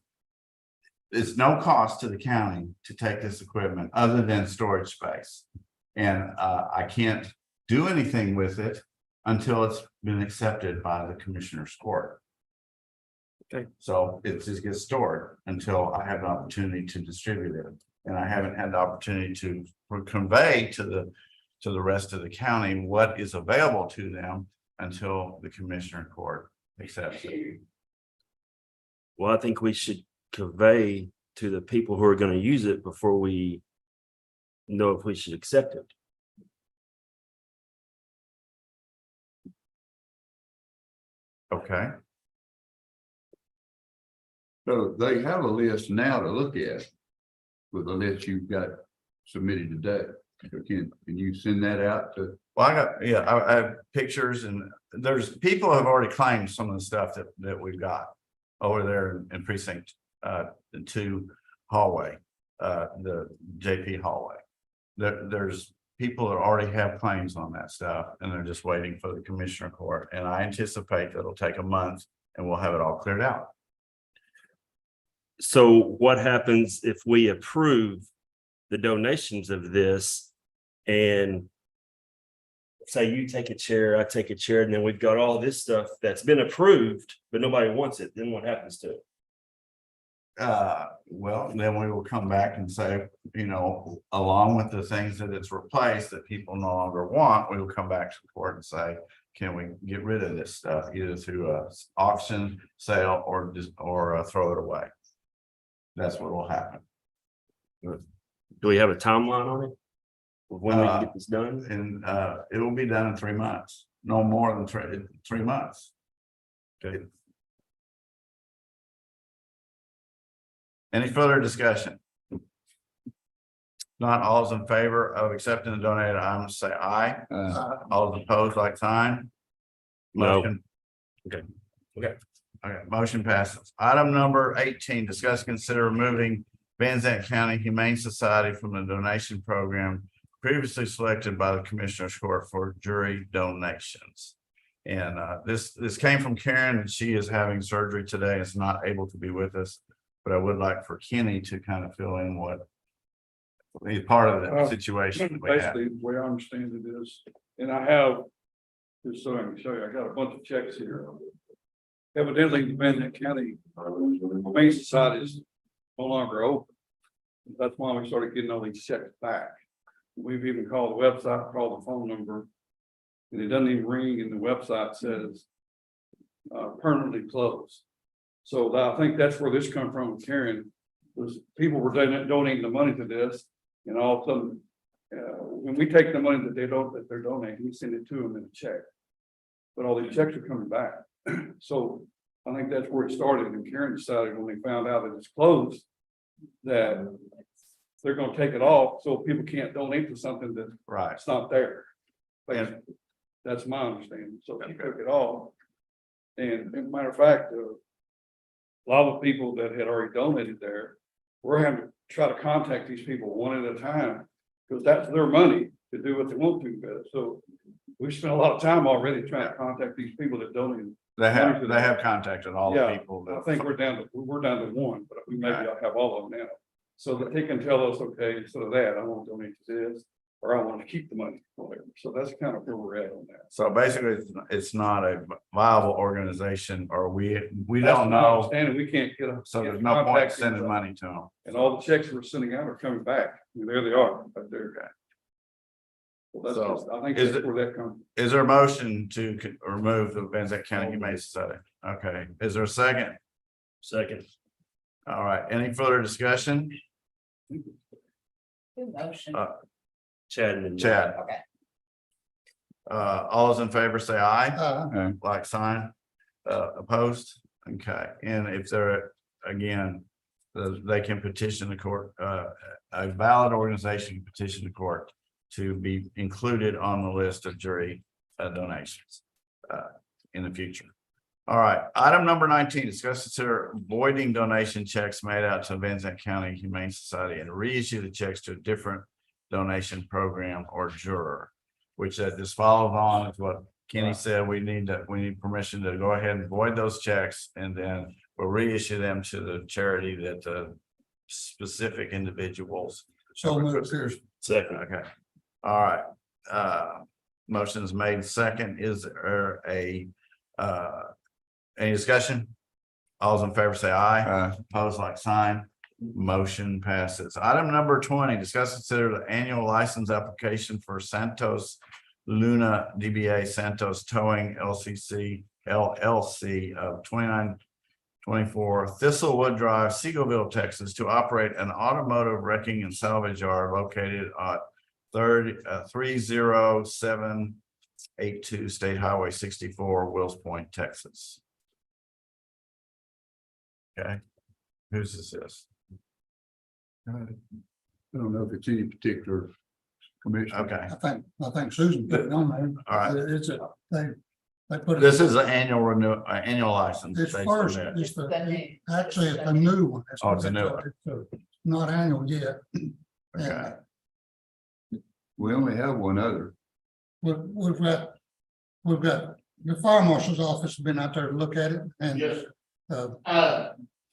it's no cost to the county to take this equipment other than storage space. And I can't do anything with it until it's been accepted by the commissioner's court. Okay. So it just gets stored until I have an opportunity to distribute it. And I haven't had the opportunity to convey to the rest of the county what is available to them until the commissioner court accepts it. Well, I think we should convey to the people who are going to use it before we know if we should accept it. Okay. So they have a list now to look at with the list you've got submitted today. So can you send that out to? Well, I have pictures, and there's people have already claimed some of the stuff that we've got over there in precinct 2 hallway, the JP hallway. There's people that already have claims on that stuff, and they're just waiting for the commissioner court. And I anticipate that it'll take a month and we'll have it all cleared out. So what happens if we approve the donations of this and say you take a chair, I take a chair, and then we've got all this stuff that's been approved, but nobody wants it, then what happens to it? Well, then we will come back and say, along with the things that it's replaced that people no longer want, we will come back to the court and say, can we get rid of this stuff either through a auction, sale, or throw it away? That's what will happen. Do we have a timeline on it? Of when we can get this done? And it will be done in 3 months, no more than 3 months. Okay. Any further discussion? Not all is in favor of accepting the donated items, say aye. All those opposed, like sign. No. Motion. Okay. Okay, motion passes. Item number 18, discuss, consider removing Van Zandt County Humane Society from the donation program previously selected by the Commissioners Court for jury donations. And this came from Karen, and she is having surgery today. Is not able to be with us. But I would like for Kenny to kind of fill in what he's part of the situation we have. Basically, the way I understand it is, and I have, just so I can show you, I got a bunch of checks here. Evidently, the Van Zandt County Humane Society is no longer open. That's why we started getting all these checks back. We've even called the website, called the phone number, and it doesn't even ring, and the website says permanently closed. So I think that's where this come from, Karen, was people were donating the money to this, and all of a sudden, when we take the money that they're donating, we send it to them in a check. But all these checks are coming back. So I think that's where it started, and Karen decided when they found out that it's closed, that they're gonna take it off, so people can't donate to something that Right. it's not there. Yeah. That's my understanding, so she took it off. And as a matter of fact, a lot of people that had already donated there, we're having to try to contact these people one at a time, because that's their money to do what they want to with it. So we spent a lot of time already trying to contact these people that donated. They have contacted all the Yeah, people. I think we're down to one, but we maybe I'll have all of them now. So that they can tell us, okay, instead of that, I want to donate to this, or I want to keep the money, whatever. So that's kind of where we're at on that. So basically, it's not a viable organization, or we That's don't my know. understanding. We can't get them. So there's no point sending money to them. And all the checks we're sending out are coming back. And there they are, right there. Well, that's So, just, I think is that's where that comes. Is there a motion to remove the Van Zandt County Humane Society? Okay, is there a second? Second. All right, any further discussion? Good motion. Chad and. Chad, Okay. all those in favor say aye. Uh, Like sign, opposed, okay, and if they're, again, they can petition the court, a valid organization can petition the court to be included on the list of jury donations, in the future. All right, item number 19, discuss consider voiding donation checks made out to Van Zandt County Humane Society and reissue the checks to a different donation program or juror, which just follows on with what Kenny said. We need permission to go ahead and void those checks, and then we'll reissue them to the charity that the specific individuals. so moved, Pierce. Second. Okay, all right. Motion is made second. Is there any discussion? All those in favor say aye. Opposed, like sign. Motion passes. Item number 20, discuss consider the annual license application for Santos Luna DBA Santos Towing LCC of 2924 Thistlewood Drive, Seagoville, Texas, to operate an automotive wrecking and salvage yard located at 30782 State Highway 64, Wills Point, Texas. Okay, whose is this? I don't know if it's any particular commission. Okay, I think Susan put it on there. all right. It's they put it. This is an annual license. It's based first, on that. it's actually it's a new one. Oh, it's a new one. It's not annual yet. Okay, We only have one other. We've got the fire marshal's office has been out there to look at it and. Yes.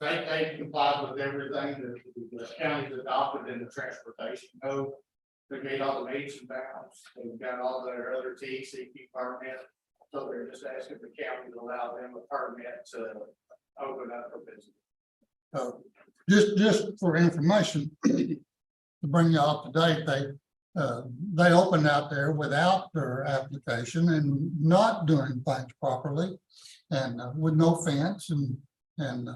They complied with everything that the county's adopted in the transportation code. They made all the meets and bounds, they've got all their other TCP permit. So they're just asking the county to allow them a permit to open up a business. Just for information, to bring you up to date, they opened out there without their application and not doing things properly. And with no fence and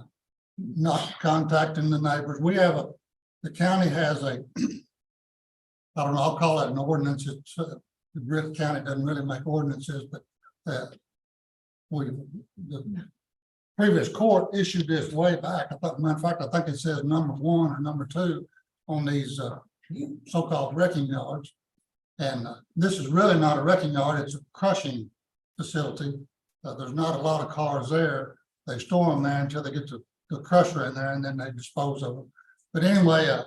not contacting the neighbors. We have the county has I don't know, I'll call it an ordinance. It's the Griffin County doesn't really make ordinances, but the previous court issued this way back. Matter of fact, I think it says number 1 or number 2 on these so-called wrecking yards. And this is really not a wrecking yard, it's a crushing facility. There's not a lot of cars there. they store them there until they get the crusher in there and then they dispose of them. But anyway,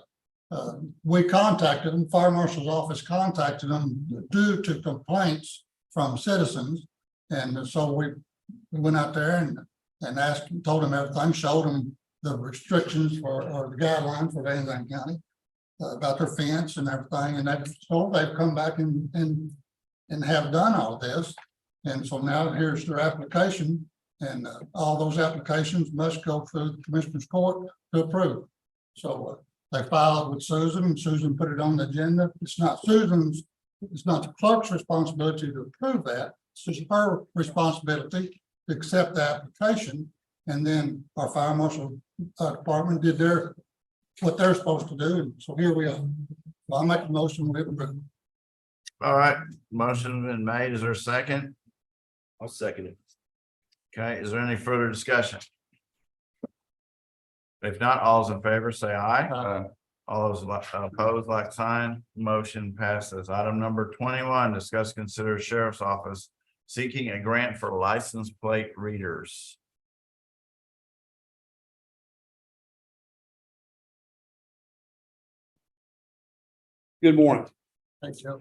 we contacted them, fire marshal's office contacted them due to complaints from citizens. And so we went out there and asked, told them everything, showed them the restrictions or the guidelines for Van Zandt County about their fence and everything. And they've come back and have done all this. And so now here's their application, and all those applications must go through the Commissioner's Court to approve. So they filed with Susan, and Susan put it on the agenda. It's not Susan's, it's not the clerk's responsibility to approve that. It's just her responsibility to accept the application. And then our fire marshal department did what they're supposed to do. And so here we are. So I make a motion with approve. All right, motion been made. Is there a second? I'll second it. Okay, is there any further discussion? If not, all's in favor, say aye. All those opposed, like sign, motion passes. Item number 21, discuss, consider sheriff's office seeking a grant for license plate readers. Good morning. Thanks, Joe.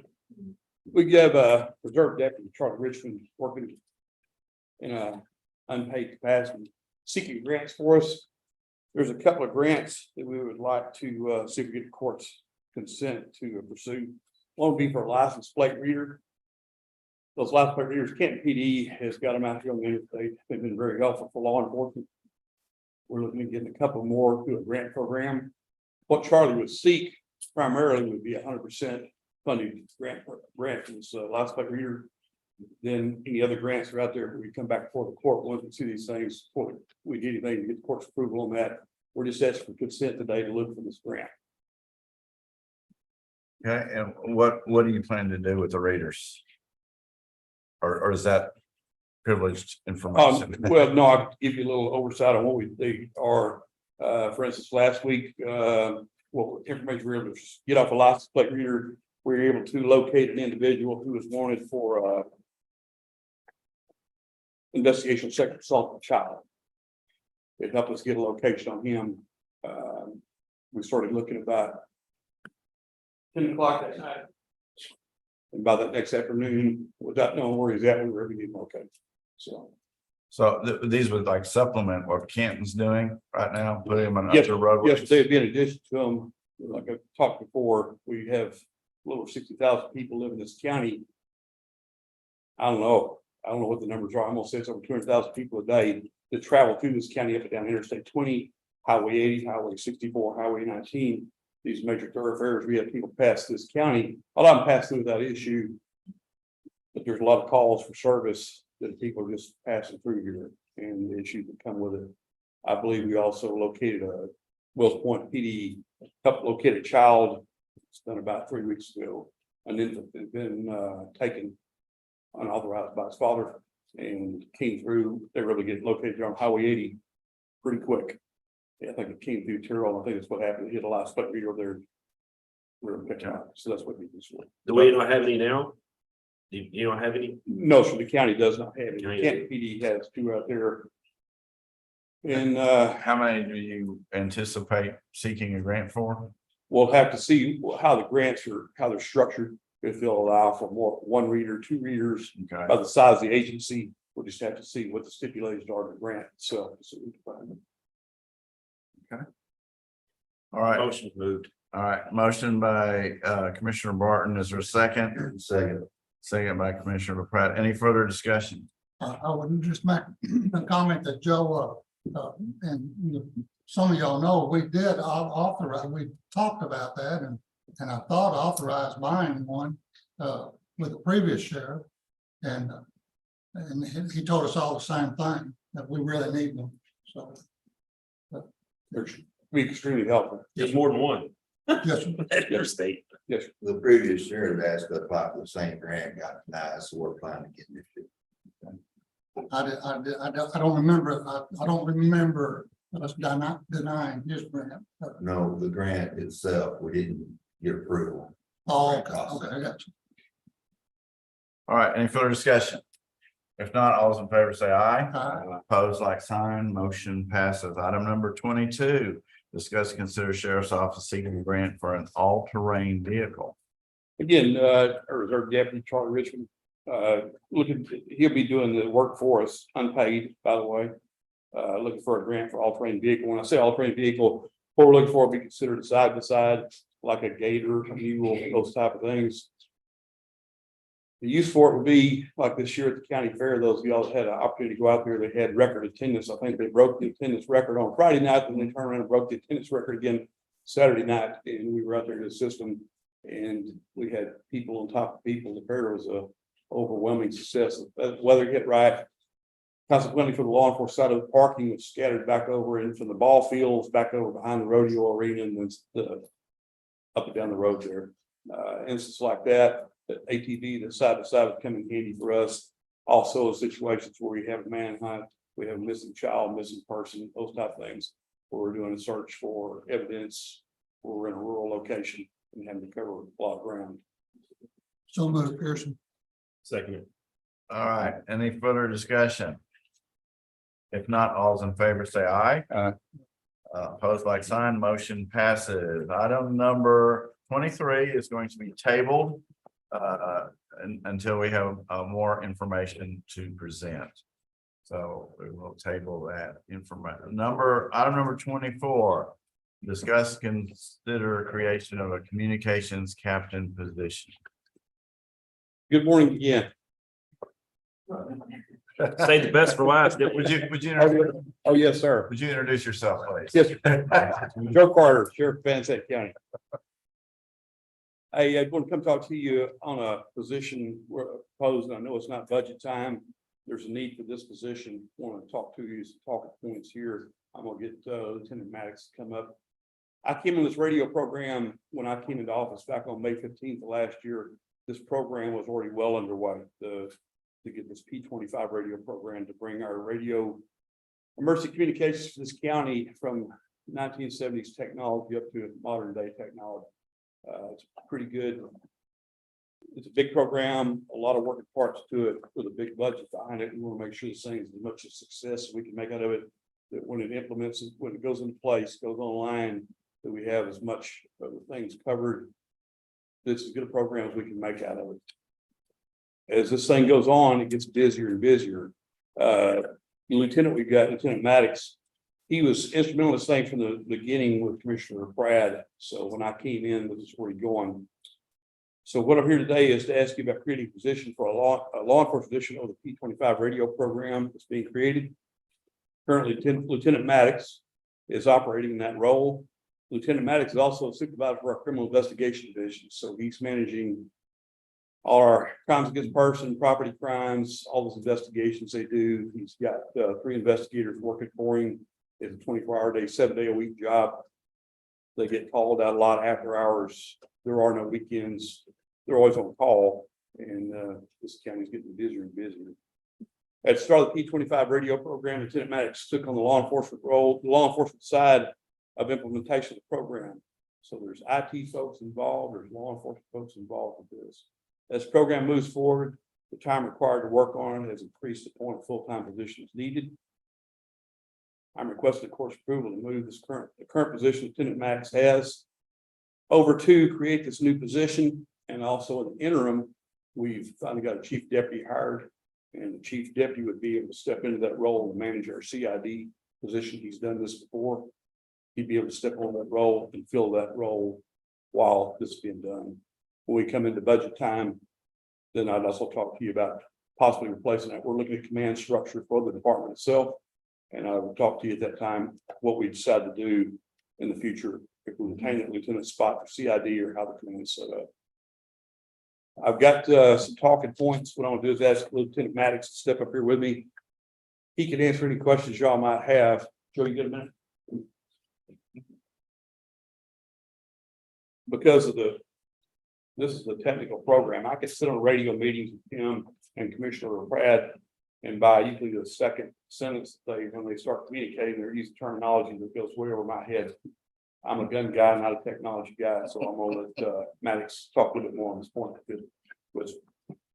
We have a reserve deputy, Charlie Richmond, working in a unpaid capacity, seeking grants for us. There's a couple of grants that we would like to see if we get the court's consent to pursue. One would be for a license plate reader. Those license plate readers, Canton PD has got them out here on the interstate. They've been very helpful for law enforcement. We're looking at getting a couple more through a grant program. What Charlie would seek primarily would be 100% funding grant for this license plate reader. Then any other grants are out there, we come back before the court, once we see these things, before we do anything to get the court's approval on that. We're just asking for consent today to look for this grant. Okay, and what do you plan to do with the readers? Or is that privileged information? Well, no, I'll give you a little oversight on what they are. For instance, last week, information we were able to get off a license plate reader. We were able to locate an individual who was wanted for investigation of sexual assault of a child. It helped us get a location on him. We started looking about 10 o'clock that night. And by that next afternoon, without knowing where he's at, we were able to get him located. So These would like supplement what Canton's doing right now, put him on yes, other roadways. yes, they'd be in addition to them. Like I talked before, we have a little over 60,000 people live in this county. I don't know what the numbers are. I'm gonna say it's over 200,000 people a day that travel through this county up and down Interstate 20, Highway 80, Highway 64, Highway 19. These major thoroughfares, we have people pass this county. A lot of them pass through without issue. But there's a lot of calls for service that people are just passing through here and the issues that come with it. I believe we also located a Wells Point PD, located a child. It's done about 3 weeks ago. An infant has been taken unauthorized by his father and came through. They really get located on Highway 80 pretty quick. Yeah, I think it came through Tyrrell. I think that's what happened. He had a lot of split reader there. We're picking up. So that's what he was for. Do we not have any now? You don't have any? No, so the county does not have it. County Canton PD has two out there. And How many do you anticipate seeking a grant for? we'll have to see how the grants are, how they're structured. If they'll allow for more, one reader, two readers, Okay, by the size of the agency. We'll just have to see what the stipulations are of the grant itself. So we can find them. all right, Motion moved. all right. Motion by Commissioner Barton. Is there a second? Second by Commissioner Pratt. Any further discussion? I would just make a comment that Joe, some of y'all know, we did authorize, we talked about that and I thought authorized buying one with the previous sheriff. And he told us all the same thing, that we really need them, so. They're be extremely helpful. There's more than one. Yes, sir. At Interstate. Yes, The previous sheriff asked us about the same grant, got denied, so we're planning to get this shit. I don't remember, I don't remember us denying his grant. No, the grant itself, we didn't get approval. Oh, okay, I got you. All right, any further discussion? If not, all those in favor say aye. Aye. Opposed, like sign, motion passes. Item number 22. Discuss and consider sheriff's office seeking a grant for an all-terrain vehicle. Again, our Reserve Deputy Charlie Richmond, he'll be doing the work for us, unpaid, by the way. Looking for a grant for all-terrain vehicle. When I say all-terrain vehicle, what we're looking for will be considered side by side, like a gator, a mule, those type of things. The use for it would be like this year at the county fair, those of y'all that had an opportunity to go out there, they had record attendance. I think they broke the attendance record on Friday night, and then turned around and broke the attendance record again Saturday night, and we were out there in the system. And we had people on top of people. The fair was a overwhelming success. The weather hit right. Consequently, for the law enforcement side of the parking was scattered back over into the ball fields, back over behind the rodeo arena, and then up and down the road there. Instances like that, the ATV, the side by side would come in handy for us. Also, situations where we have a manhunt, we have a missing child, missing person, those type of things. Where we're doing a search for evidence, where we're in a rural location and having to cover a lot of ground. So moved, Pearson. Second. All right, any further discussion? If not, all's in favor say aye. Opposed, like sign, motion passes. Item number 23 is going to be tabled until we have more information to present. So we will table that information. Item number 24. Discuss, consider creation of a communications captain position. Good morning again. Say the best for last. Would you Oh, yes, sir. would you introduce yourself, please? Yes, Joe Carter, Sheriff of Van Zandt County. I want to come talk to you on a position we're proposing. I know it's not budget time. There's a need for this position. I want to talk to you, some talking points here. I'm gonna get Lieutenant Maddox to come up. I came on this radio program when I came into office back on May 15th of last year. This program was already well underway to get this P25 radio program to bring our radio emergency communications to this county from 1970s technology up to modern day technology. It's pretty good. It's a big program, a lot of working parts to it with a big budget behind it. We want to make sure this thing is as much a success as we can make out of it. That when it implements, when it goes into place, goes online, that we have as much of the things covered. This is as good a program as we can make out of it. As this thing goes on, it gets busier and busier. The lieutenant we've got, Lieutenant Maddox, he was instrumental in this thing from the beginning with Commissioner Brad. So when I came in, this is where he's going. So what I'm here today is to ask you about creating a position for a law enforcement position of the P25 radio program that's being created. Currently, Lieutenant Maddox is operating in that role. Lieutenant Maddox is also a supervisor for our criminal investigation division. So he's managing all our crimes against person, property crimes, all those investigations they do. He's got 3 investigators working for him. It's a 24-hour day, 7-day-a-week job. They get called out a lot after hours. There are no weekends. They're always on call, and this county's getting busier and busier. At the start of the P25 radio program, Lieutenant Maddox took on the law enforcement role, the law enforcement side of implementation of the program. So there's IT folks involved, there's law enforcement folks involved with this. As the program moves forward, the time required to work on it has increased to the point of full-time positions needed. I'm requesting, of course, approval to move the current position Lieutenant Maddox has over to create this new position. And also in the interim, we've finally got a chief deputy hired, and the chief deputy would be able to step into that role and manage our CID position. He's done this before. He'd be able to step on that role and fill that role while this is being done. When we come into budget time, then I'd also talk to you about possibly replacing that. We're looking at command structure for the department itself. And I will talk to you at that time what we decide to do in the future, if we retain that lieutenant spot for CID or how the command is set up. I've got some talking points. What I'm gonna do is ask Lieutenant Maddox to step up here with me. He can answer any questions y'all might have. Joe, you get a minute? Because of this is a technical program. I could sit on radio meetings with him and Commissioner Brad, and by usually the second sentence, when they start communicating, they're using terminology that goes way over my head. I'm a gun guy, not a technology guy, so I'm gonna let Maddox talk a little bit more on this point. Good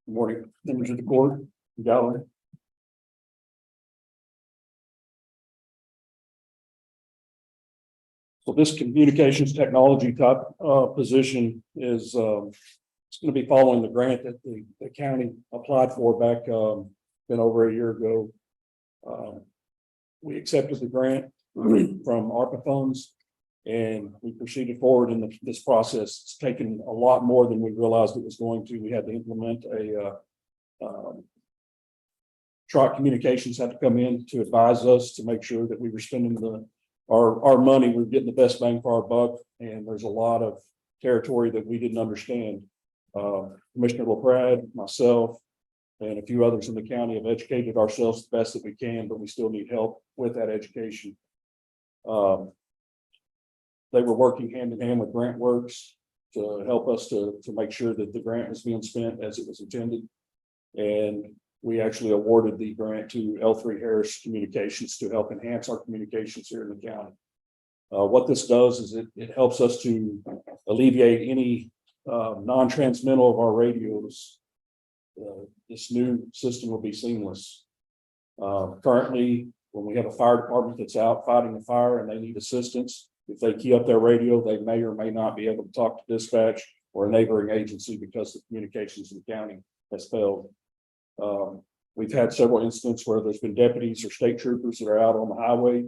morning, members of the court, gallery. So this communications technology type position is it's going to be following the grant that the county applied for back been over a year ago. We accepted the grant from ARPA funds and we proceeded forward in this process. It's taken a lot more than we realized it was going to. We had to implement a Trot Communications had to come in to advise us to make sure that we were spending our money, we're getting the best bang for our buck. And there's a lot of territory that we didn't understand. Commissioner LaPrade, myself, and a few others in the county have educated ourselves the best that we can, but we still need help with that education. They were working hand in hand with GrantWorks to help us to make sure that the grant was being spent as it was intended. And we actually awarded the grant to L3 Harris Communications to help enhance our communications here in the county. What this does is it helps us to alleviate any non-transmittal of our radios. This new system will be seamless. Currently, when we have a fire department that's out fighting a fire and they need assistance, if they key up their radio, they may or may not be able to talk to dispatch or a neighboring agency because the communications in the county has failed. We've had several instances where there's been deputies or state troopers that are out on the highway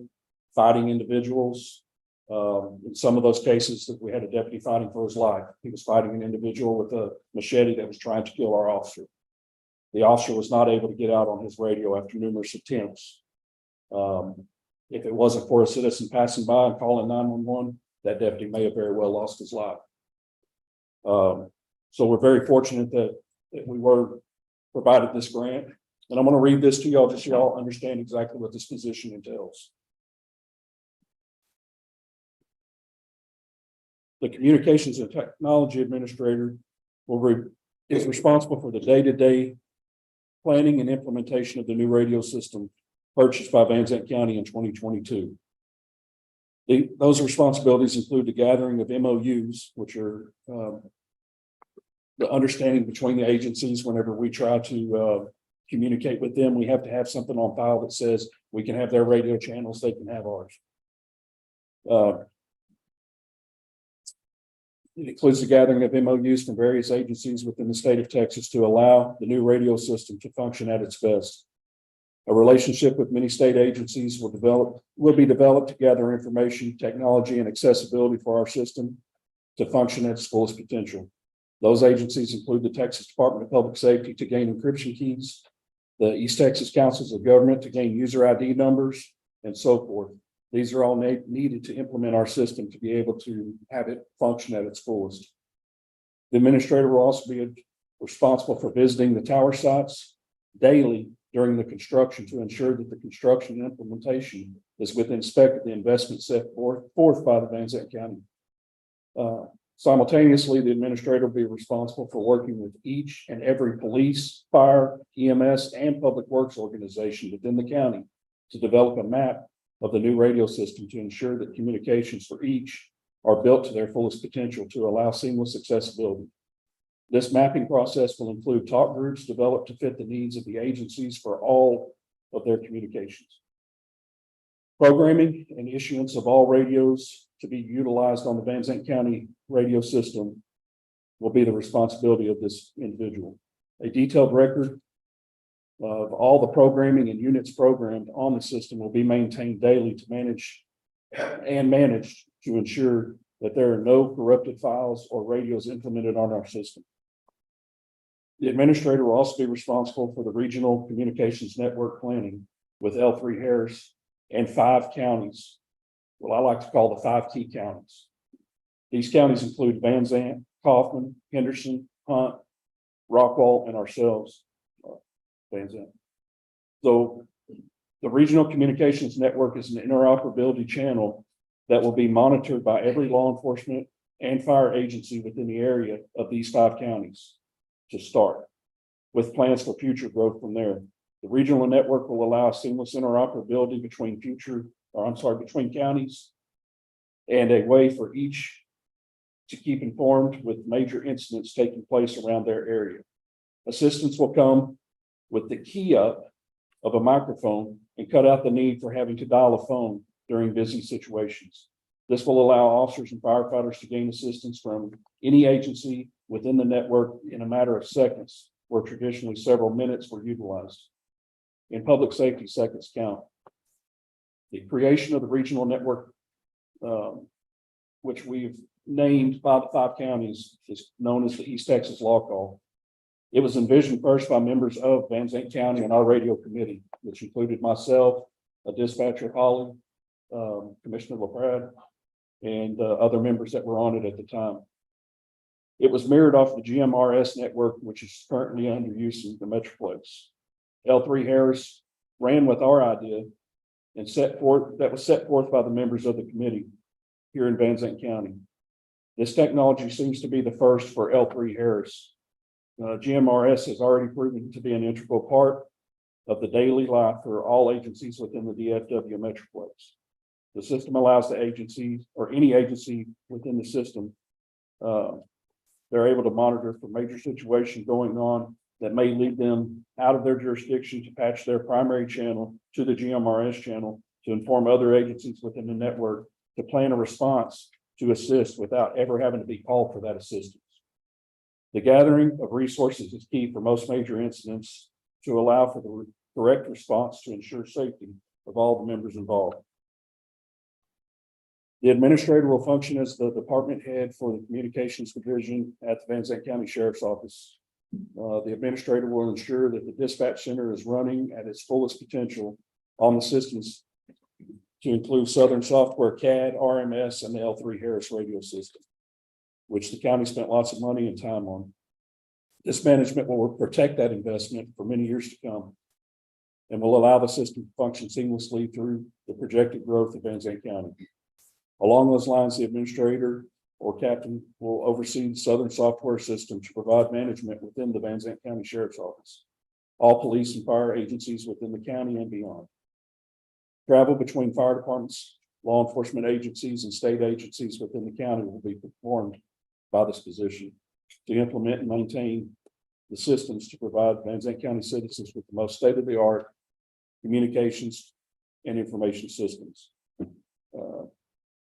fighting individuals. In some of those cases that we had a deputy fighting for his life. He was fighting an individual with a machete that was trying to kill our officer. The officer was not able to get out on his radio after numerous attempts. If it wasn't for a citizen passing by and calling 911, that deputy may have very well lost his life. So we're very fortunate that we were provided this grant. And I'm going to read this to y'all just so y'all understand exactly what this position entails. The Communications and Technology Administrator is responsible for the day-to-day planning and implementation of the new radio system purchased by Van Zandt County in 2022. Those responsibilities include the gathering of MOUs, which are the understanding between the agencies. Whenever we try to communicate with them, we have to have something on file that says we can have their radio channels, they can have ours. It includes the gathering of MOUs from various agencies within the state of Texas to allow the new radio system to function at its best. A relationship with many state agencies will be developed to gather information, technology, and accessibility for our system to function at its fullest potential. Those agencies include the Texas Department of Public Safety to gain encryption keys, the East Texas Councils of Government to gain user ID numbers, and so forth. These are all needed to implement our system to be able to have it function at its fullest. The administrator will also be responsible for visiting the tower sites daily during the construction to ensure that the construction and implementation is within spec of the investment set forth by the Van Zandt County. Simultaneously, the administrator will be responsible for working with each and every police, fire, EMS, and public works organization within the county to develop a map of the new radio system to ensure that communications for each are built to their fullest potential to allow seamless accessibility. This mapping process will include talk groups developed to fit the needs of the agencies for all of their communications. Programming and issuance of all radios to be utilized on the Van Zandt County radio system will be the responsibility of this individual. A detailed record of all the programming and units programmed on the system will be maintained daily to managed to ensure that there are no corrupted files or radios implemented on our system. The administrator will also be responsible for the regional communications network planning with L3 Harris and 5 counties. Well, I like to call the 5 key counties. These counties include Van Zandt, Kaufman, Henderson, Hunt, Rockwall, and ourselves, Van Zandt. So the regional communications network is an interoperability channel that will be monitored by every law enforcement and fire agency within the area of these 5 counties to start, with plans for future growth from there. The regional network will allow seamless interoperability between between counties and a way for each to keep informed with major incidents taking place around their area. Assistance will come with the key up of a microphone and cut out the need for having to dial a phone during busy situations. This will allow officers and firefighters to gain assistance from any agency within the network in a matter of seconds, where traditionally several minutes were utilized. In public safety, seconds count. The creation of the regional network, which we've named by the 5 counties, is known as the East Texas Law Call. It was envisioned first by members of Van Zandt County and our radio committee, which included myself, a dispatcher, Holly, Commissioner LaPrade, and other members that were on it at the time. It was mirrored off the GMRS network, which is currently under use in the Metroplex. L3 Harris ran with our idea and was set forth by the members of the committee here in Van Zandt County. This technology seems to be the first for L3 Harris. GMRS has already proven to be an integral part of the daily life for all agencies within the DFW Metroplex. The system allows the agencies or any agency within the system, they're able to monitor for major situations going on that may lead them out of their jurisdiction to patch their primary channel to the GMRS channel to inform other agencies within the network to plan a response to assist without ever having to be called for that assistance. The gathering of resources is key for most major incidents to allow for the correct response to ensure safety of all the members involved. The administrator will function as the department head for the communications division at the Van Zandt County Sheriff's Office. The administrator will ensure that the dispatch center is running at its fullest potential on the systems to include Southern Software CAD, RMS, and the L3 Harris radio system, which the county spent lots of money and time on. This management will protect that investment for many years to come and will allow the system to function seamlessly through the projected growth of Van Zandt County. Along those lines, the administrator or captain will oversee the Southern Software system to provide management within the Van Zandt County Sheriff's Office, all police and fire agencies within the county and beyond. Travel between fire departments, law enforcement agencies, and state agencies within the county will be performed by this position to implement and maintain the systems to provide Van Zandt County citizens with the most state-of-the-art communications and information systems,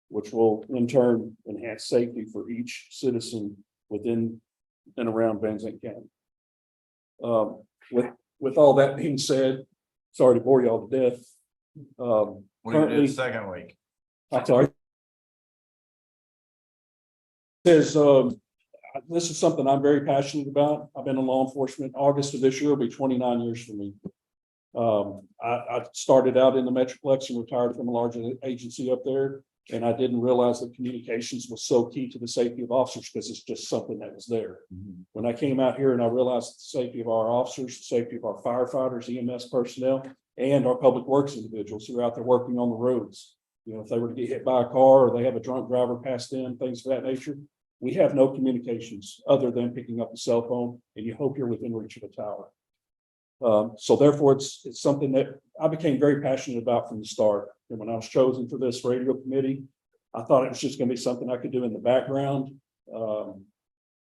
which will in turn enhance safety for each citizen within and around Van Zandt County. With all that being said, sorry to bore you all to death. We did second week. I'm sorry. This is something I'm very passionate about. I've been in law enforcement. August of this year will be 29 years for me. I started out in the Metroplex and retired from a large agency up there. And I didn't realize that communications was so key to the safety of officers because it's just something that was there. When I came out here and I realized the safety of our officers, the safety of our firefighters, EMS personnel, and our public works individuals who are out there working on the roads. You know, if they were to get hit by a car or they have a drunk driver pass them, things of that nature, we have no communications other than picking up the cell phone and you hope you're within reach of a tower. So therefore, it's something that I became very passionate about from the start. And when I was chosen for this radio committee, I thought it was just going to be something I could do in the background.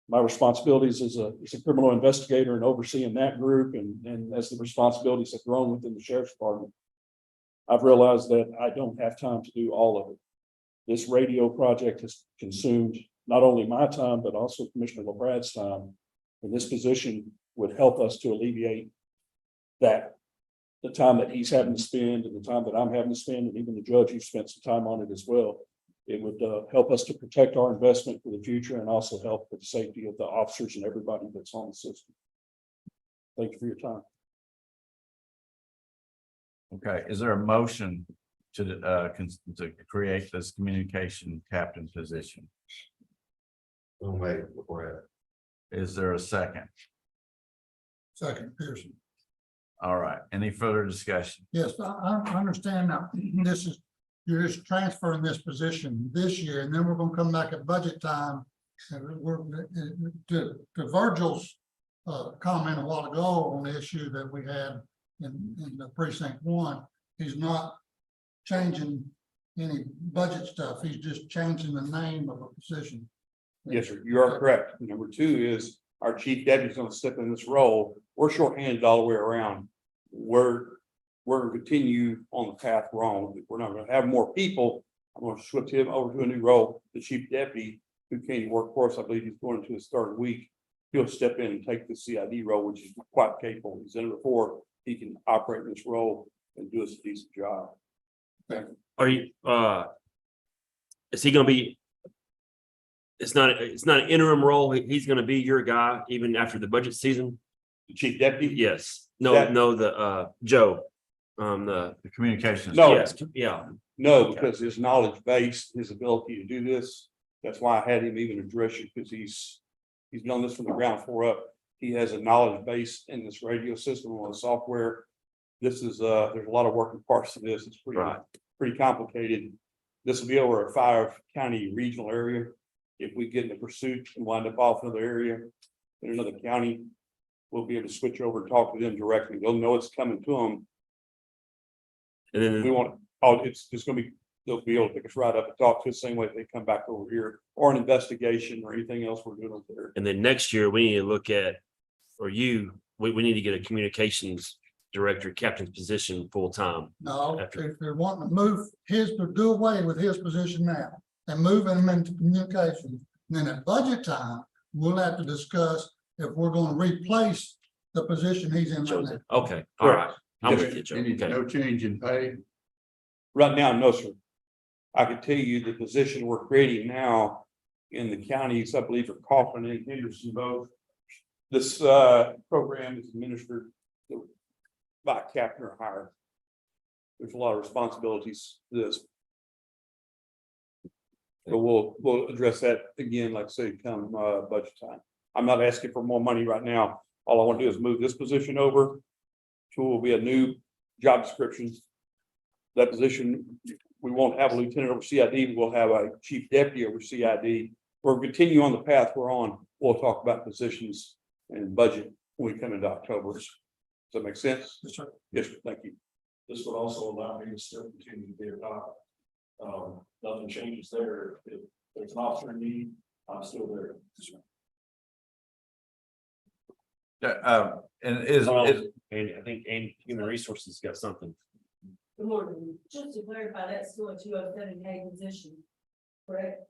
My responsibilities as a criminal investigator and overseeing that group, and as the responsibilities have grown within the sheriff's department, I've realized that I don't have time to do all of it. This radio project has consumed not only my time, but also Commissioner LaPrade's time. And this position would help us to alleviate that, the time that he's having to spend and the time that I'm having to spend, and even the judge who spent some time on it as well. It would help us to protect our investment for the future and also help with the safety of the officers and everybody that's on the system. Thank you for your time. Okay, is there a motion to create this communication captain position? Don't wait before Is there a second? Second, Pearson. All right, any further discussion? Yes, I understand now. This is, you're just transferring this position this year, and then we're gonna come back at budget time. And we're to Virgil's comment a while ago on the issue that we had in the precinct 1. He's not changing any budget stuff. He's just changing the name of a position. Yes, sir. You are correct. Number 2 is our chief deputy is going to step in this role. We're shorthanded all the way around. We're going to continue on the path we're on. We're not going to have more people, I'm gonna switch him over to a new role, the chief deputy, who came to work for us. I believe he's going into his third week. He'll step in and take the CID role, which is quite capable. He's in it before. He can operate in this role and do us a decent job. Are you, is he gonna be? It's not an interim role. He's gonna be your guy even after the budget season? The chief deputy? Yes. That- No, Joe. The communications. No. yes, yeah. No, because his knowledge base, his ability to do this, that's why I had him even address you, because he's done this from the ground floor up. He has a knowledge base in this radio system on the software. This is, there's a lot of working parts to this. It's Right. pretty complicated. This will be over a 5-county regional area. If we get in a pursuit and wind up off another area in another county, we'll be able to switch over and talk to them directly. They'll know it's coming to them. And then We want, oh, it's just gonna be, they'll be able to pick us right up and talk to us the same way they come back over here, or an investigation or anything else we're doing over there. And then next year, we need to look at, or we need to get a communications director, captain's position full-time. No, After- if they're wanting to move do away with his position now and move him into communications, then at budget time, we'll have to discuss if we're gonna replace the position he's in right now. Okay, all right. I'm with you, Joe. Any, Okay. no change in pay? Right now, no, sir. I can tell you the position we're creating now in the counties, I believe, are Kaufman and Henderson both. This program is administered by captain or higher. There's a lot of responsibilities to this. So we'll address that again, like I say, come budget time. I'm not asking for more money right now. All I want to do is move this position over to will be a new job description. That position, we won't have a lieutenant over CID, we'll have a chief deputy over CID. We'll continue on the path we're on. We'll talk about positions and budget when we come into October. Does that make sense? Yes, sir. Yes, sir. Thank you. This would also allow me to still continue to be a cop. Nothing changes there. If there's an officer in need, I'm still there. And is, And I think human resources got something. Good morning. Just to clarify, that's still a 207K position, correct?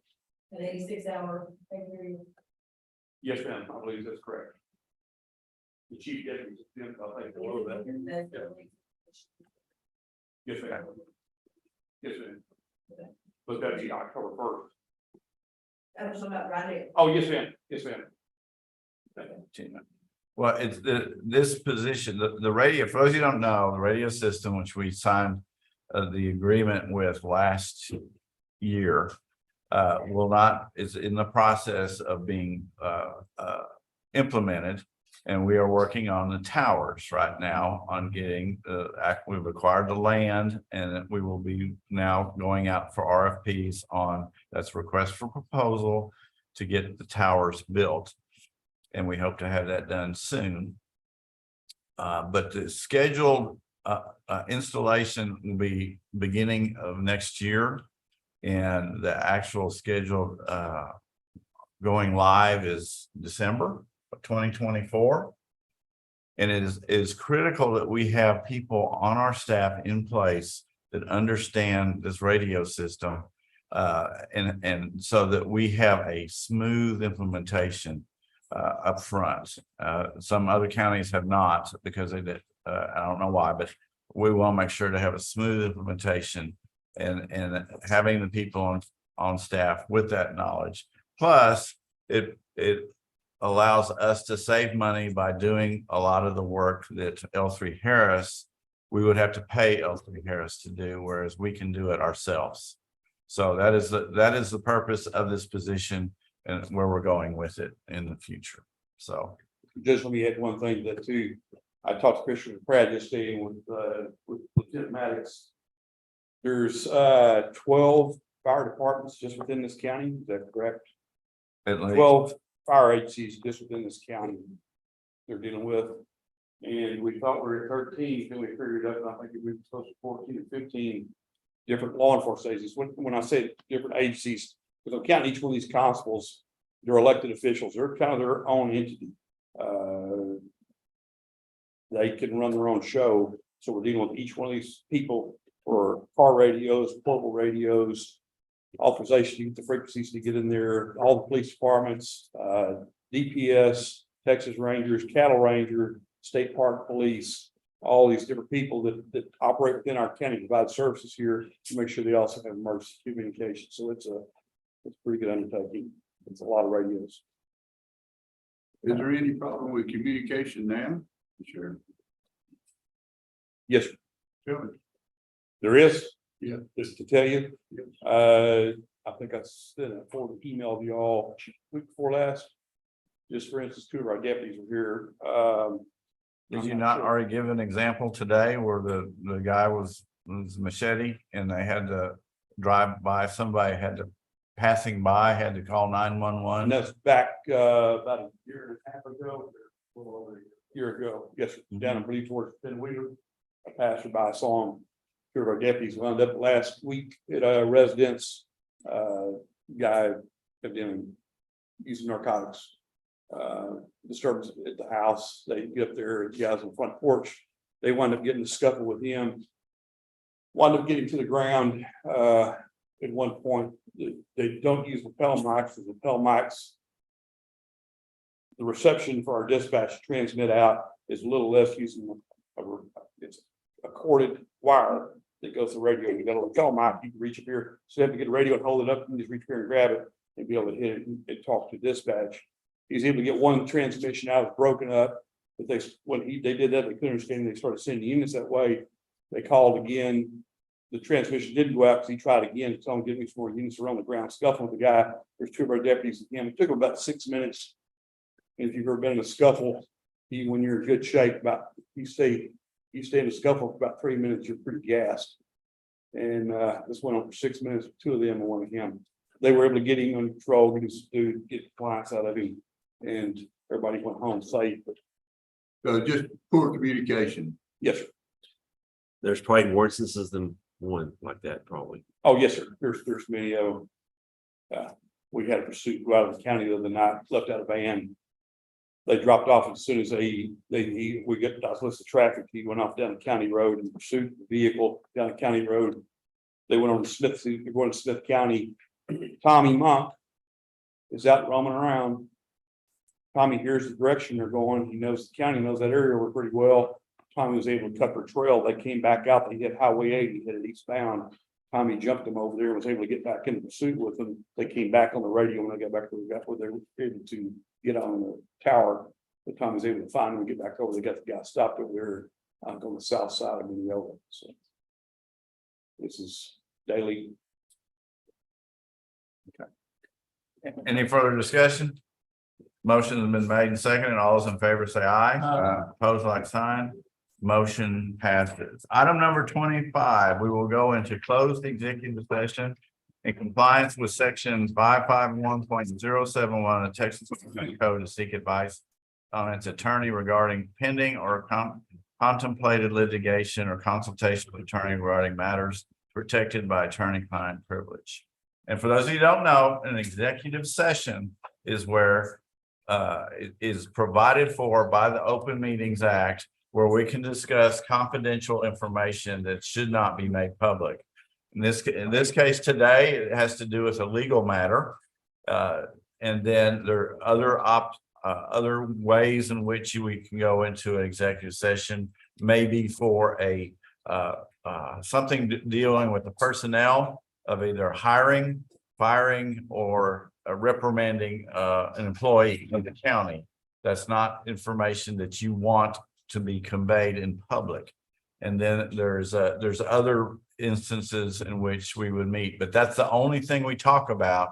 An 86-hour pay period. Yes, ma'am. I believe that's correct. The chief deputy, I think, below that. That's the only- Yes, ma'am. Yes, ma'am. But that'd be October 1st. I'm talking about right now. Oh, yes, ma'am. Yes, ma'am. well, it's this position, the radio, for those you don't know, the radio system, which we signed the agreement with last year, will not, is in the process of being implemented. And we are working on the towers right now on getting we've acquired the land, and we will be now going out for RFPs on, that's request for proposal to get the towers built. And we hope to have that done soon. But the scheduled installation will be beginning of next year. And the actual scheduled going live is December of 2024. And it is critical that we have people on our staff in place that understand this radio system. And so that we have a smooth implementation up front. Some other counties have not because they did, I don't know why, but we want to make sure to have a smooth implementation and having the people on staff with that knowledge. Plus, it allows us to save money by doing a lot of the work that L3 Harris, we would have to pay L3 Harris to do, whereas we can do it ourselves. So that is the purpose of this position and where we're going with it in the future. So Just let me add one thing that too. I talked to Christian Pratt yesterday with Lieutenant Maddox. There's 12 fire departments just within this county. Is that correct? at least 12 fire agencies just within this county they're dealing with. And we thought we were at 13, then we figured out, and I think we were supposed to 14 or 15 different law enforcement agencies. When I say different agencies, because I'm counting each one of these constables, they're elected officials, they're kind of their own entity. They can run their own show. So we're dealing with each one of these people for car radios, portable radios, authorization to get the frequencies to get in there, all the police departments, DPS, Texas Rangers, Cattle Ranger, State Park Police, all these different people that operate within our county, provide services here to make sure they also have emergency communication. So it's a pretty good undertaking. It's a lot of radios. Is there any problem with communication now? Sure. Yes, sir. Sure. There is. Yeah. Just to tell you, Yes. I think I sent a forwarded email to y'all week before last. Just for instance, 2 of our deputies were here. Did I'm you not sure. already give an example today where the guy was machete and they had to drive by, somebody had to passing by, had to call 911? And that's back about a year and a half ago, or a little over a year ago. Yes, sir. Down in Bleed towards Wheeler. A passerby saw him. 2 of our deputies wound up last week at a residence. Guy evidently using narcotics. Disturbance at the house. They get up there, the guys on the front porch. They wound up getting a scuffle with him. Wound up getting to the ground. At one point, they don't use lapel mics. The lapel mics, the reception for our dispatch to transmit out is a little less using it's a corded wire that goes to the radio. You got a lapel mic, you can reach up here, so you have to get a radio and hold it up, you can just reach here and grab it and be able to hit it and talk to dispatch. He's able to get one transmission out, it's broken up. But they did that, they couldn't understand, they started sending units that way. They called again. The transmission didn't go out because he tried again to tell him, give me some more units around the ground, scuffling with the guy. There's 2 of our deputies again. It took him about 6 minutes. And if you've ever been in a scuffle, when you're in good shape, you stay in a scuffle for about 3 minutes, you're pretty gassed. And this went on for 6 minutes, 2 of them and 1 of him. They were able to get him under control, get compliance out of him, and everybody went home safe. But So just poor communication. yes, sir. There's probably more instances than one like that, probably. Oh, yes, sir. There's many of them. We had a pursuit right out of the county the other night, left out a van. They dropped off as soon as we got, I was listening to traffic. He went off down the county road and pursued the vehicle down the county road. They went on to they're going to Smith County. Tommy Monk is out roaming around. Tommy hears the direction they're going. He knows the county, knows that area pretty well. Tommy was able to cut their trail. They came back out. They hit Highway 80, hit it eastbound. Tommy jumped them over there and was able to get back into pursuit with them. They came back on the radio when they got back to where they were able to get on the tower. But Tommy was able to find them and get back over. They got the guy stopped over there on the south side of Minneota. So this is daily. Any further discussion? Motion has been made and seconded. All those in favor say aye. Opposed, like sign. Motion passes. Item number 25, we will go into closed executive session in compliance with section 551.071 of the Texas Code to seek advice on its attorney regarding pending or contemplated litigation or consultation with attorney regarding matters protected by attorney-client privilege. And for those of you who don't know, an executive session is where it is provided for by the Open Meetings Act, where we can discuss confidential information that should not be made public. In this case today, it has to do with a legal matter. And then there are other ways in which we can go into an executive session, maybe for something dealing with the personnel of either hiring, firing, or reprimanding an employee of the county. That's not information that you want to be conveyed in public. And then there's other instances in which we would meet, but that's the only thing we talk about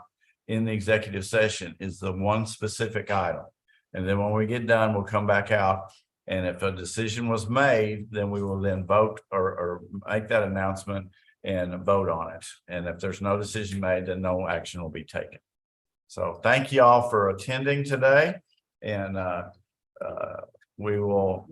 in the executive session is the one specific item. And then when we get done, we'll come back out. And if a decision was made, then we will then vote or make that announcement and vote on it. And if there's no decision made, then no action will be taken. So thank you all for attending today. And we will